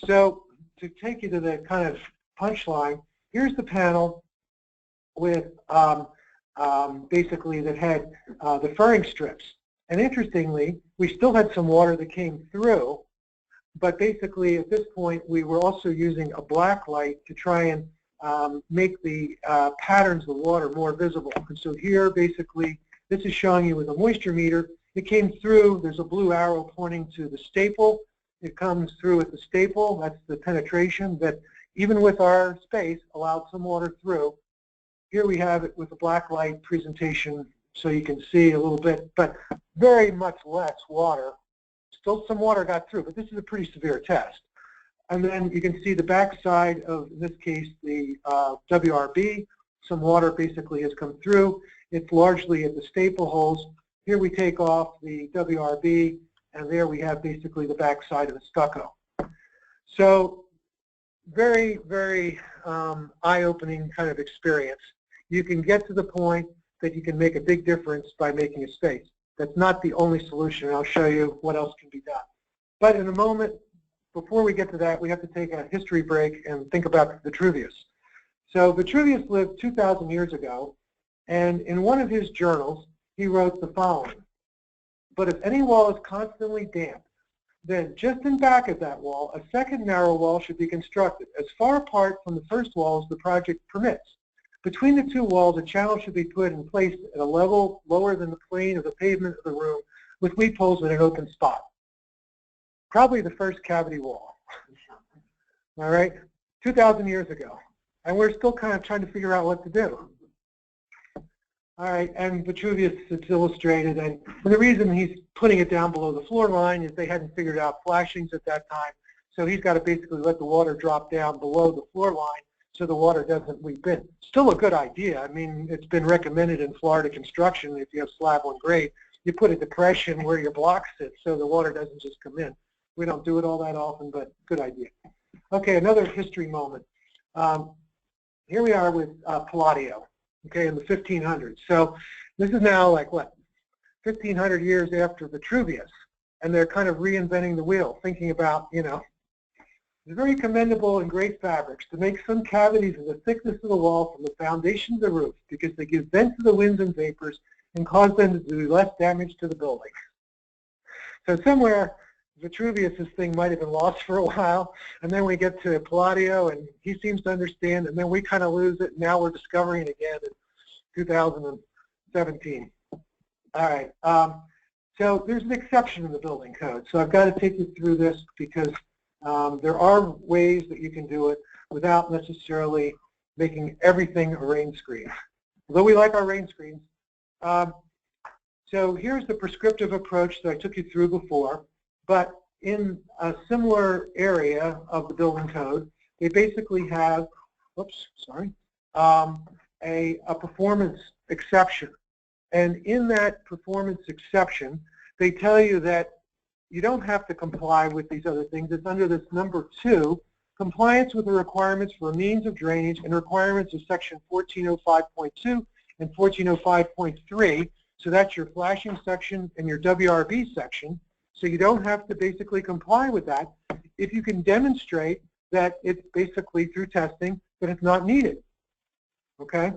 So to take you to the kind of punchline, here's the panel with basically that had the furring strips. And interestingly, we still had some water that came through, but basically at this point we were also using a black light to try and make the patterns of the water more visible. And so here basically this is showing you with a moisture meter. It came through, there's a blue arrow pointing to the staple. It comes through at the staple, that's the penetration that even with our space allowed some water through. Here we have it with a black light presentation so you can see a little bit, but very much less water. Still some water got through, but this is a pretty severe test. And then you can see the back side of, in this case, the WRB. Some water basically has come through. It's largely at the staple holes. Here we take off the WRB, and there we have basically the back side of the stucco. So very, very eye-opening kind of experience. You can get to the point that you can make a big difference by making a space. That's not the only solution. I'll show you what else can be done. But in a moment, before we get to that, we have to take a history break and think about Vitruvius. So Vitruvius lived 2,000 years ago, and in one of his journals, he wrote the following: "But if any wall is constantly damp, then just in back of that wall, a second narrow wall should be constructed, as far apart from the first wall as the project permits. Between the two walls, a channel should be put and placed at a level lower than the plane of the pavement of the room, with weep holes in an open spot." Probably the first cavity wall. All right, 2,000 years ago. And we're still kind of trying to figure out what to do. All right, and Vitruvius is illustrated, and the reason he's putting it down below the floor line is they hadn't figured out flashings at that time, so he's got to basically let the water drop down below the floor line so the water doesn't weep in. Still a good idea. I mean, it's been recommended in Florida construction, if you have slab on grade, you put a depression where your block sits so the water doesn't just come in. We don't do it all that often, but good idea. Okay, another history moment. Here we are with Palladio, okay, in the 1500s. So this is now like what, 1,500 years after Vitruvius, and they're kind of reinventing the wheel, thinking about, you know, it's very commendable in great fabrics to make some cavities in the thickness of the wall from the foundation to the roof, because they give vent to the winds and vapors and cause them to do less damage to the building. So somewhere Vitruvius's thing might have been lost for a while, and then we get to Palladio, and he seems to understand, and then we kind of lose it, and now we're discovering it again in 2017. All right, so there's an exception in the building code, so I've got to take you through this because there are ways that you can do it without necessarily making everything a rain screen, although we like our rain screens. So here's the prescriptive approach that I took you through before. But in a similar area of the building code, they basically have, a performance exception. And in that performance exception, they tell you that you don't have to comply with these other things. It's under this number 2, compliance with the requirements for means of drainage and requirements of section 1405.2 and 1405.3. So that's your flashing section and your WRB section. So you don't have to basically comply with that if you can demonstrate that it's basically through testing that it's not needed. Okay?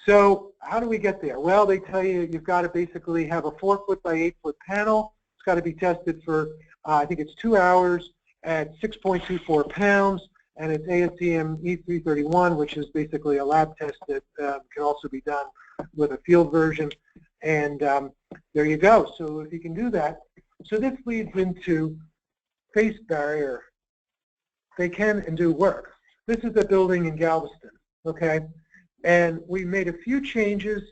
So how do we get there? Well, they tell you you've got to basically have a 4-foot by 8-foot panel. It's got to be tested for, I think it's 2 hours at 6.24 pounds, and it's ASTM E331, which is basically a lab test that can also be done with a field version. And there you go. So if you can do that, so this leads into face barrier. They can and do work. This is a building in Galveston, okay? And we made a few changes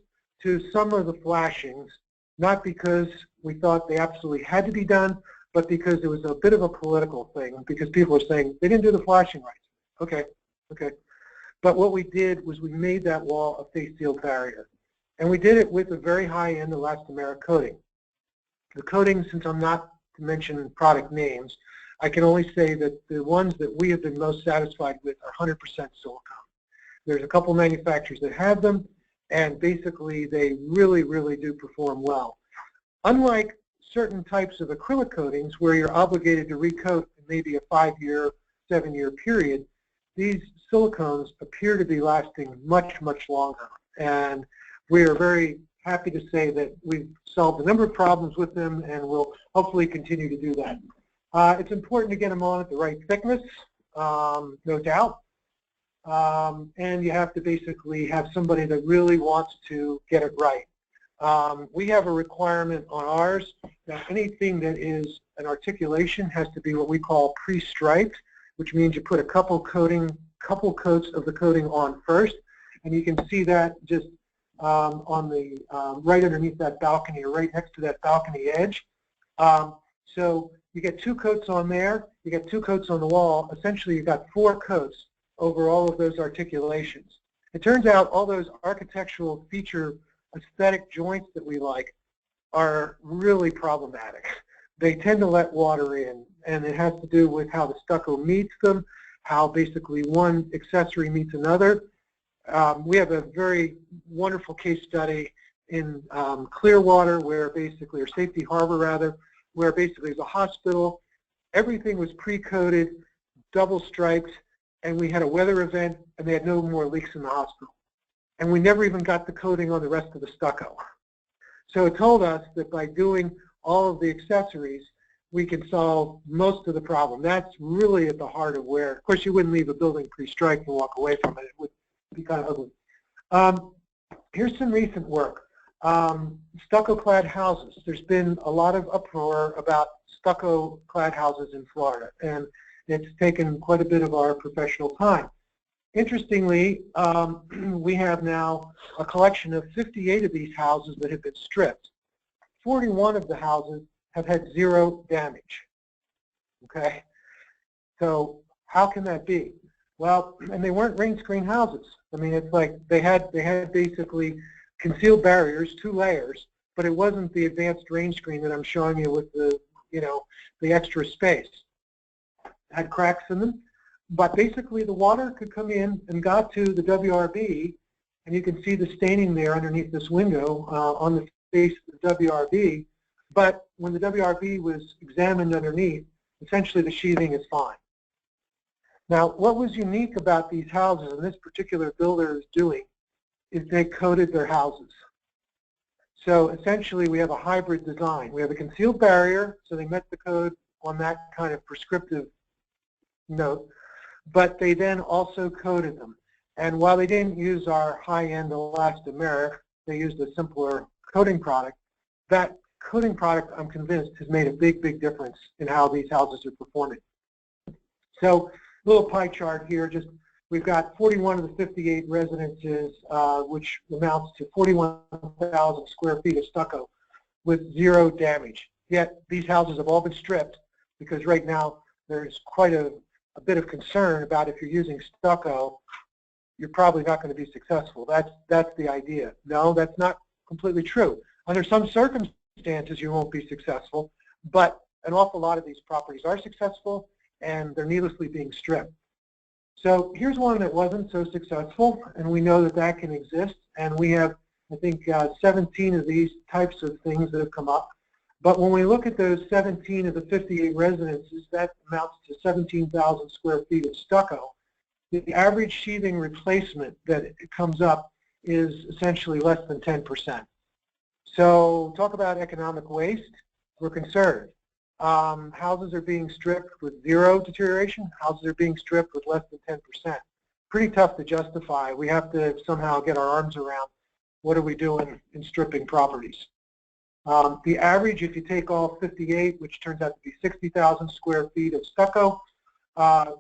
to some of the flashings, not because we thought they absolutely had to be done, but because it was a bit of a political thing, because people are saying they didn't do the flashing right. Okay, okay. But what we did was we made that wall a face sealed barrier. And we did it with a very high-end elastomeric coating. The coating, since I'm not to mention product names, I can only say that the ones that we have been most satisfied with are 100% silicone. There's a couple manufacturers that have them, and basically they really, really do perform well. Unlike certain types of acrylic coatings where you're obligated to recoat in maybe a 5-year, 7-year period, these silicones appear to be lasting much, much longer. And we are very happy to say that we've solved a number of problems with them, and we'll hopefully continue to do that. It's important to get them on at the right thickness, no doubt. And you have to basically have somebody that really wants to get it right. We have a requirement on ours that anything that is an articulation has to be what we call pre-striped, which means you put a couple coats of the coating on first, and you can see that just on the right underneath that balcony, or right next to that balcony edge. So you get 2 coats on there, you get 2 coats on the wall. Essentially, you've got 4 coats over all of those articulations. It turns out all those architectural feature aesthetic joints that we like are really problematic. They tend to let water in, and it has to do with how the stucco meets them, how basically one accessory meets another. We have a very wonderful case study in Clearwater, where basically, or Safety Harbor rather, where basically there's a hospital, everything was pre-coated, double striped, and we had a weather event, and they had no more leaks in the hospital. And we never even got the coating on the rest of the stucco. So it told us that by doing all of the accessories, we can solve most of the problem. That's really at the heart of where, of course, you wouldn't leave a building pre-striped and walk away from it. It would be kind of ugly. Here's some recent work. Stucco-clad houses. There's been a lot of uproar about stucco-clad houses in Florida, and it's taken quite a bit of our professional time. Interestingly, we have now a collection of 58 of these houses that have been stripped. 41 of the houses have had 0 damage. Okay? So how can that be? Well, and they weren't rain screen houses. I mean, it's like they had basically concealed barriers, 2 layers, but it wasn't the advanced rain screen that I'm showing you with the, the extra space. It had cracks in them, but basically the water could come in and got to the WRB, and you can see the staining there underneath this window on the face of the WRB. But when the WRB was examined underneath, essentially the sheathing is fine. Now, what was unique about these houses, and this particular builder is doing, is they coated their houses. So essentially we have a hybrid design. We have a concealed barrier, so they met the code on that kind of prescriptive note, but they then also coated them. And while they didn't use our high-end elastomeric, they used a simpler coating product. That coating product, I'm convinced, has made a big, big difference in how these houses are performing. So, little pie chart here, just we've got 41 of the 58 residences, which amounts to 41,000 square feet of stucco with 0 damage. Yet these houses have all been stripped, because right now there's quite a bit of concern about if you're using stucco, you're probably not going to be successful. That's the idea. No, that's not completely true. Under some circumstances, you won't be successful, but an awful lot of these properties are successful, and they're needlessly being stripped. So here's one that wasn't so successful, and we know that that can exist, and we have, I think, 17 of these types of things that have come up. But when we look at those 17 of the 58 residences, that amounts to 17,000 square feet of stucco. The average sheathing replacement that comes up is essentially less than 10%. So talk about economic waste. We're concerned. Houses are being stripped with zero deterioration. Houses are being stripped with less than 10%. Pretty tough to justify. We have to somehow get our arms around what are we doing in stripping properties. The average, if you take all 58, which turns out to be 60,000 square feet of stucco,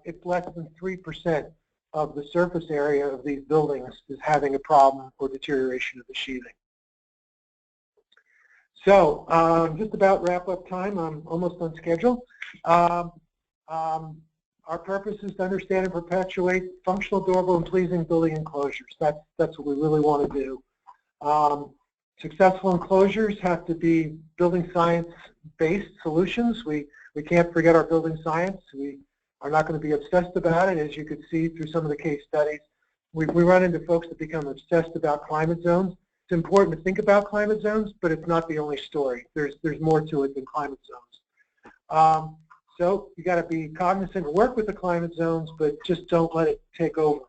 it's less than 3% of the surface area of these buildings is having a problem or deterioration of the sheathing. So just about wrap up time. I'm almost on schedule. Our purpose is to understand and perpetuate functional, durable, and pleasing building enclosures. That's what we really want to do. Successful enclosures have to be building science-based solutions. We can't forget our building science. We are not going to be obsessed about it, as you could see through some of the case studies. We run into folks that become obsessed about climate zones. It's important to think about climate zones, but it's not the only story. There's more to it than climate zones. So you got to be cognizant and work with the climate zones, but just don't let it take over.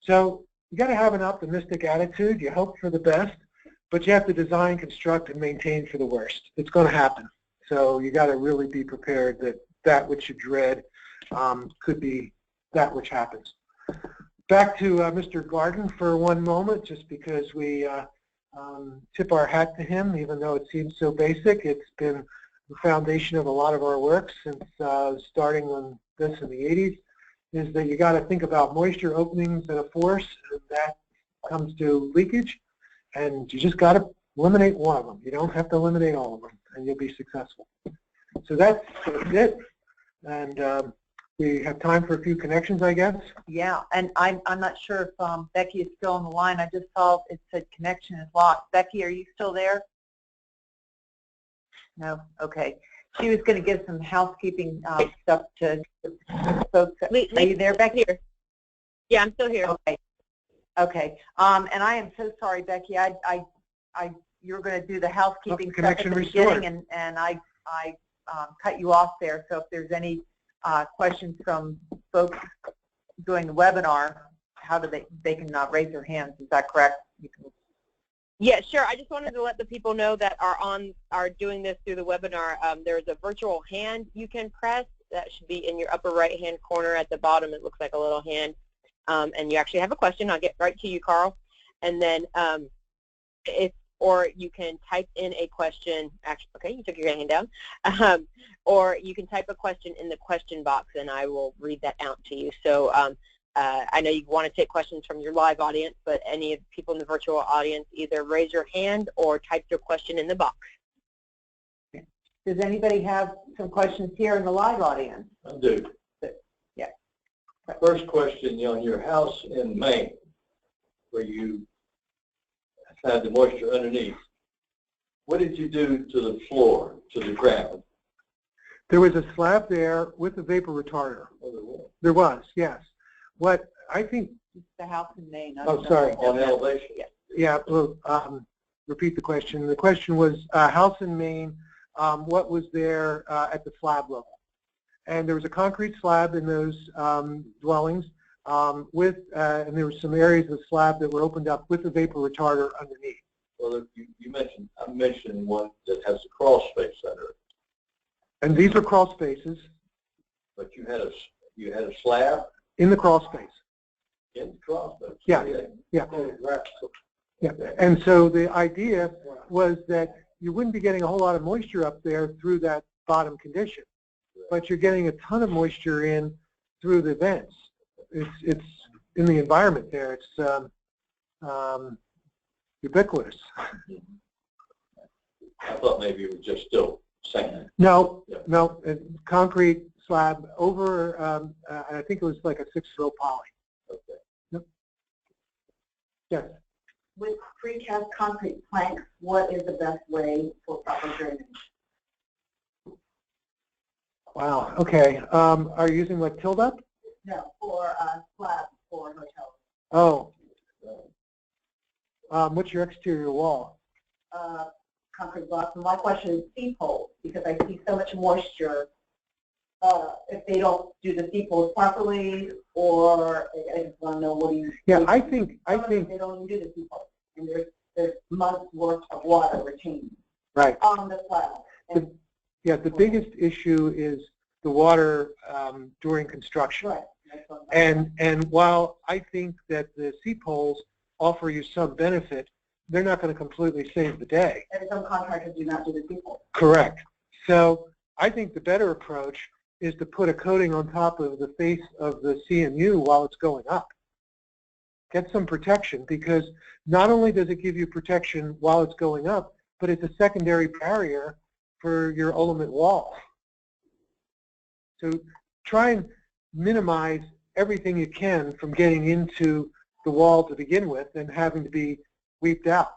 So you got to have an optimistic attitude. You hope for the best, but you have to design, construct, and maintain for the worst. It's going to happen. So you got to really be prepared that that which you dread could be that which happens. Back to Mr. Garden for one moment, just because we tip our hat to him, even though it seems so basic. It's been the foundation of a lot of our work since starting on this in the 80s, is that you got to think about moisture openings and a force, and that comes to leakage, and you just got to eliminate one of them. You don't have to eliminate all of them, and you'll be successful. So that's it, and we have time for a few connections, I guess. Yeah, and I'm not sure if Becky is still on the line. I just saw it said connection is locked. Becky, are you still there? No? Okay. She was going to give some housekeeping stuff to folks. Are you there, Becky? Yeah, I'm still here. Okay. Okay. And I am so sorry, Becky. You were going to do the housekeeping stuff at the beginning, and I cut you off there. So if there's any questions from folks doing the webinar, how do they can raise their hands? Is that correct? You can. Yeah, sure. I just wanted to let the people know that are doing this through the webinar. There's a virtual hand you can press. That should be in your upper right-hand corner at the bottom. It looks like a little hand. And you actually have a question. I'll get right to you, Carl. And then or you can type in a question. Actually, okay, you took your hand down. Or you can type a question in the question box, and I will read that out to you. So I know you want to take questions from your live audience, but any of the people in the virtual audience, either raise your hand or type your question in the box. Does anybody have some questions here in the live audience? I do. Yeah. First question, on your house in Maine, where you had the moisture underneath, what did you do to the floor, to the ground? There was a slab there with a vapor retarder. Oh, there was, yes. What I think. The house in Maine. Oh, sorry. On elevation? Yeah, well, repeat the question. The question was house in Maine, what was there at the slab level? And there was a concrete slab in those dwellings and there were some areas of the slab that were opened up with a vapor retarder underneath. Well, I mentioned one that has a crawl space under it. And these were crawl spaces. But you had a slab in the crawl space. In the crawl space. Yeah. Yeah. Yeah. And so the idea was that you wouldn't be getting a whole lot of moisture up there through that bottom condition, but you're getting a ton of moisture in through the vents. It's in the environment there. It's ubiquitous. I thought maybe it was just still sand? No, Yeah. no, concrete slab over, I think it was like a 6-row poly. Okay. Yep. Yes. With precast concrete planks, what is the best way for proper drainage? Wow. Okay. Are you using like tilt up? No, for slabs for hotels. Oh. What's your exterior wall? Concrete blocks. And my question is seep holes, because I see so much moisture if they don't do the seep holes properly, or I just want to know what do you. Yeah, I think they don't even do the seep holes, and there's months worth of water retained right on the slab. And yeah, the biggest issue is the water during construction. right. And while I think that the seep holes offer you some benefit, they're not going to completely save the day. And some contractors do not do the seep holes. Correct. So I think the better approach is to put a coating on top of the face of the CMU while it's going up. Get some protection, because not only does it give you protection while it's going up, but it's a secondary barrier for your ultimate wall. So try and minimize everything you can from getting into the wall to begin with and having to be weeped out.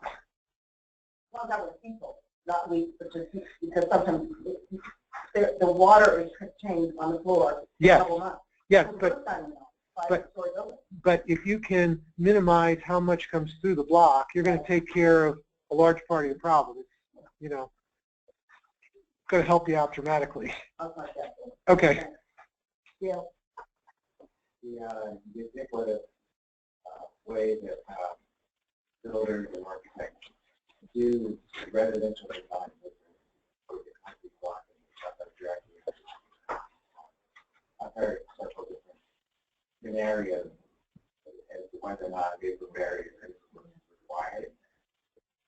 Well, that was seep holes, not weak, but just because sometimes the water is changed on the floor. Yes, yes, but if you can minimize how much comes through the block, you're going to take care of a large part of your problem. It's, you know, going to help you out dramatically. Okay. Yeah. The ubiquitous way that builders and architects do residential design with the concrete block and stuff directly. I've heard several different scenarios as to whether or not a vapor barrier is required.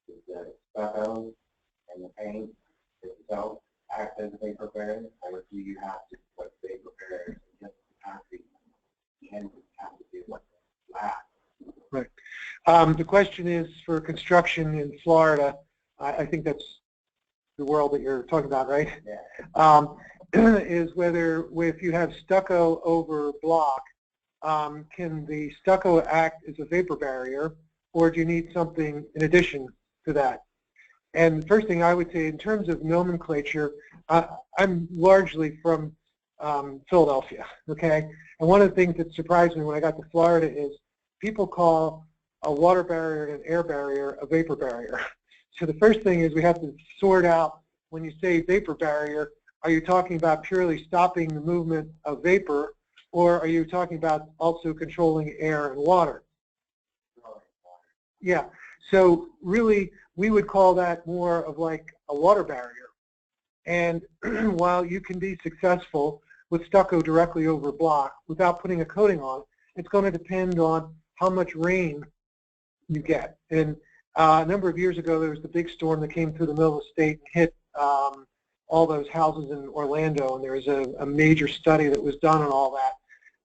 Is the stucco and the paint itself act as a vapor barrier, or do you have to put vapor barriers against the concrete and have to do what slab? Right. The question is for construction in Florida. I think that's the world that you're talking about, right? Yeah. Is whether if you have stucco over block, can the stucco act as a vapor barrier, or do you need something in addition to that? And the first thing I would say in terms of nomenclature, I'm largely from Philadelphia, okay? And one of the things that surprised me when I got to Florida is people call a water barrier and an air barrier a vapor barrier. So the first thing is we have to sort out, when you say vapor barrier, are you talking about purely stopping the movement of vapor, or are you talking about also controlling air and water? Yeah, so really we would call that more of like a water barrier. And while you can be successful with stucco directly over block without putting a coating on, it's going to depend on how much rain you get. And a number of years ago, there was the big storm that came through the middle of the state and hit all those houses in Orlando, and there was a major study that was done on all that.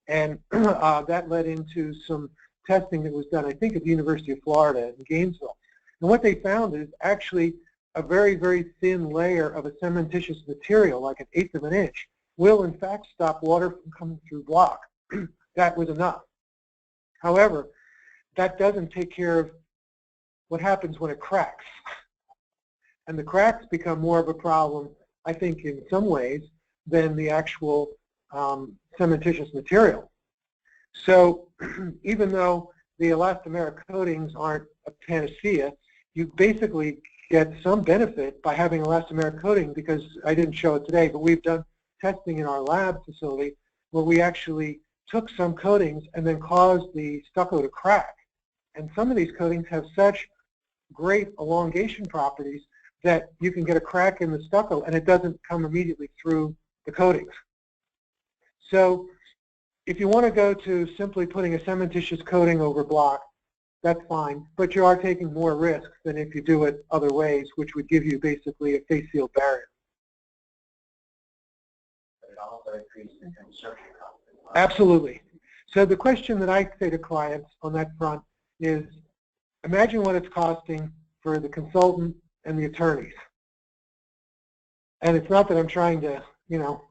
And that led into some testing that was done, I think, at the University of Florida in Gainesville. And what they found is actually a very, very thin layer of a cementitious material, like 1/8 of an inch, will in fact stop water from coming through block. That was enough. However, that doesn't take care of what happens when it cracks. And the cracks become more of a problem, I think, in some ways, than the actual cementitious material. So even though the elastomeric coatings aren't a panacea, you basically get some benefit by having elastomeric coating, because I didn't show it today, but we've done testing in our lab facility where we actually took some coatings and then caused the stucco to crack. And some of these coatings have such great elongation properties that you can get a crack in the stucco and it doesn't come immediately through the coatings. So if you want to go to simply putting a cementitious coating over block, that's fine, but you are taking more risks than if you do it other ways, which would give you basically a face seal barrier. But it also increases the construction cost. Absolutely. So the question that I say to clients on that front is, imagine what it's costing for the consultant and the attorneys. And it's not that I'm trying to, you know,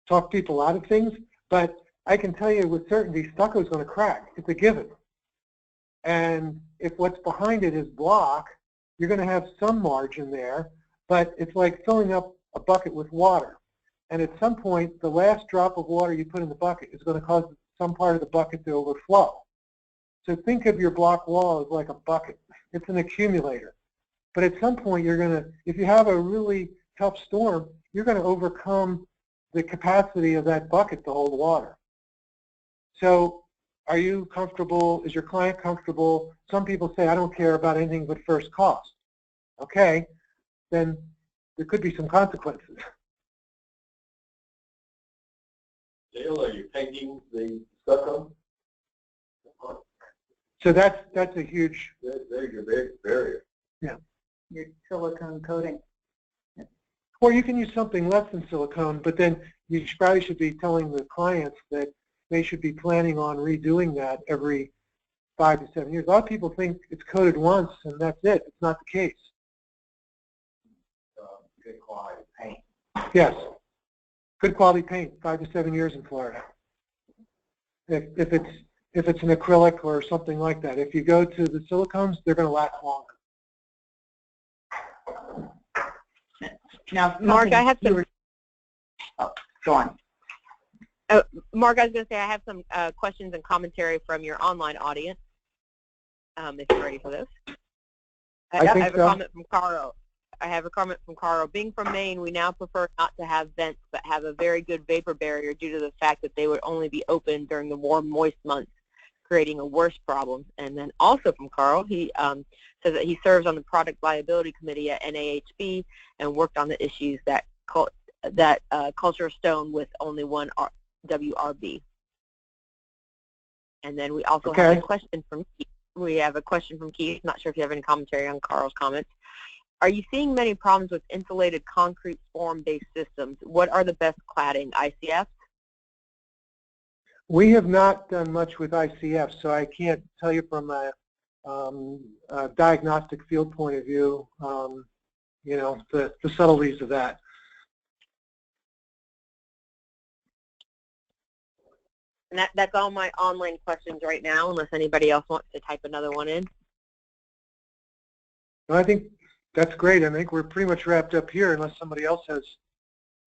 talk people out of things, but I can tell you with certainty stucco is going to crack. It's a given. And if what's behind it is block, you're going to have some margin there, but it's like filling up a bucket with water. And at some point, the last drop of water you put in the bucket is going to cause some part of the bucket to overflow. So think of your block wall as like a bucket. It's an accumulator. But at some point, you're going to, if you have a really tough storm, you're going to overcome the capacity of that bucket to hold water. So are you comfortable? Is your client comfortable? Some people say, I don't care about anything but first cost. Okay, then there could be some consequences. Dale, are you painting the stucco? So that's a huge. There's your big barrier. Yeah. Your silicone coating. Or you can use something less than silicone, but then you probably should be telling the clients that they should be planning on redoing that every 5 to 7 years. A lot of people think it's coated once and that's it. It's not the case. Good quality paint. Yes. Good quality paint, 5 to 7 years in Florida. If it's an acrylic or something like that. If you go to the silicones, they're going to last longer. Now, Mark, I have some. Go on. Mark, I was going to say I have some questions and commentary from your online audience. If you're ready for this, I have a comment from Carl. I have a comment from Carl. Being from Maine, we now prefer not to have vents, but have a very good vapor barrier due to the fact that they would only be open during the warm, moist months, creating a worse problem. And then also from Carl, he says that he serves on the Product Liability Committee at NAHB and worked on the issues that culture stone with only one WRB. And then we also have a question from Keith. We have a question from Keith. Not sure if you have any commentary on Carl's comments. Are you seeing many problems with insulated concrete form-based systems? What are the best cladding, ICF? We have not done much with ICF, so I can't tell you from a diagnostic field point of view, you know, the subtleties of that. And that's all my online questions right now, unless anybody else wants to type another one in. Well, I think that's great. I think we're pretty much wrapped up here unless somebody else has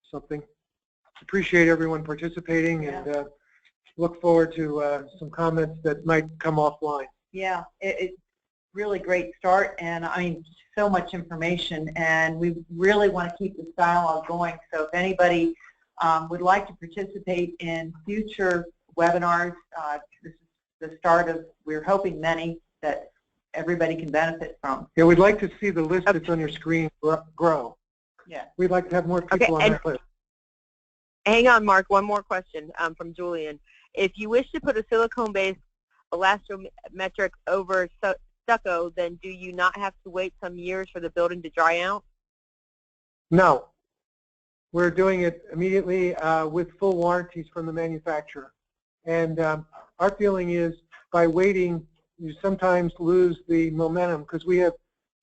something. Appreciate everyone participating and look forward to some comments that might come offline. Yeah, it's really great start, and I mean, so much information, and we really want to keep this dialogue going. So if anybody would like to participate in future webinars, this is the start of, we're hoping many that everybody can benefit from. Yeah, we'd like to see the list that's on your screen grow. Yeah. We'd like to have more people on that list. Hang on, Mark, one more question from Julian. If you wish to put a silicone-based elastometric over stucco, then do you not have to wait some years for the building to dry out? No. We're doing it immediately with full warranties from the manufacturer. And our feeling is by waiting, you sometimes lose the momentum because we have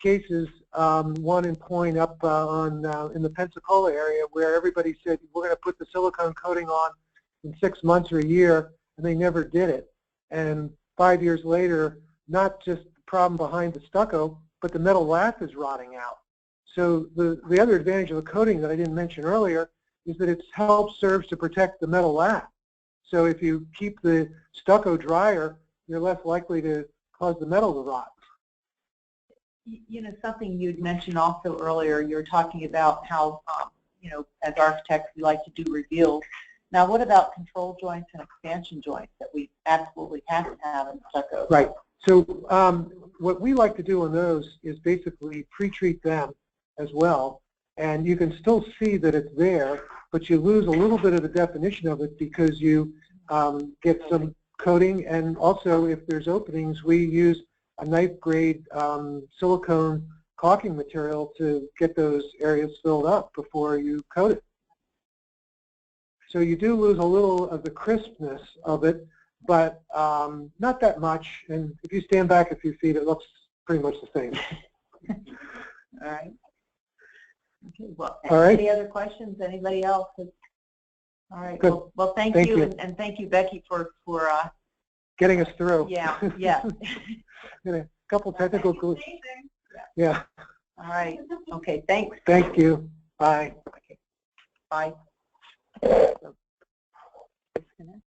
cases, one in Point up in the Pensacola area where everybody said, we're going to put the silicone coating on in 6 months or a year, and they never did it. And 5 years later, not just the problem behind the stucco, but the metal lath is rotting out. So the other advantage of the coating that I didn't mention earlier is that it serves to protect the metal lath. So if you keep the stucco drier, you're less likely to cause the metal to rot. You know, something you'd mentioned also earlier, you were talking about how, you know, as architects, we like to do reveals. Now, what about control joints and expansion joints that we absolutely have to have in stucco? Right. So what we like to do on those is basically pre-treat them as well. And you can still see that it's there, but you lose a little bit of the definition of it because you get some coating. And also, if there's openings, we use a knife-grade silicone caulking material to get those areas filled up before you coat it. So you do lose a little of the crispness of it, but not that much. And if you stand back a few feet, it looks pretty much the same. All right. Okay, well, All right. any other questions? Anybody else? All right. Good. Well, thank Thank you, you. and thank you, Becky, for Getting us through. yeah. A couple technical clues. Yeah. All right. Okay. Thanks. Thank you. Bye. Bye.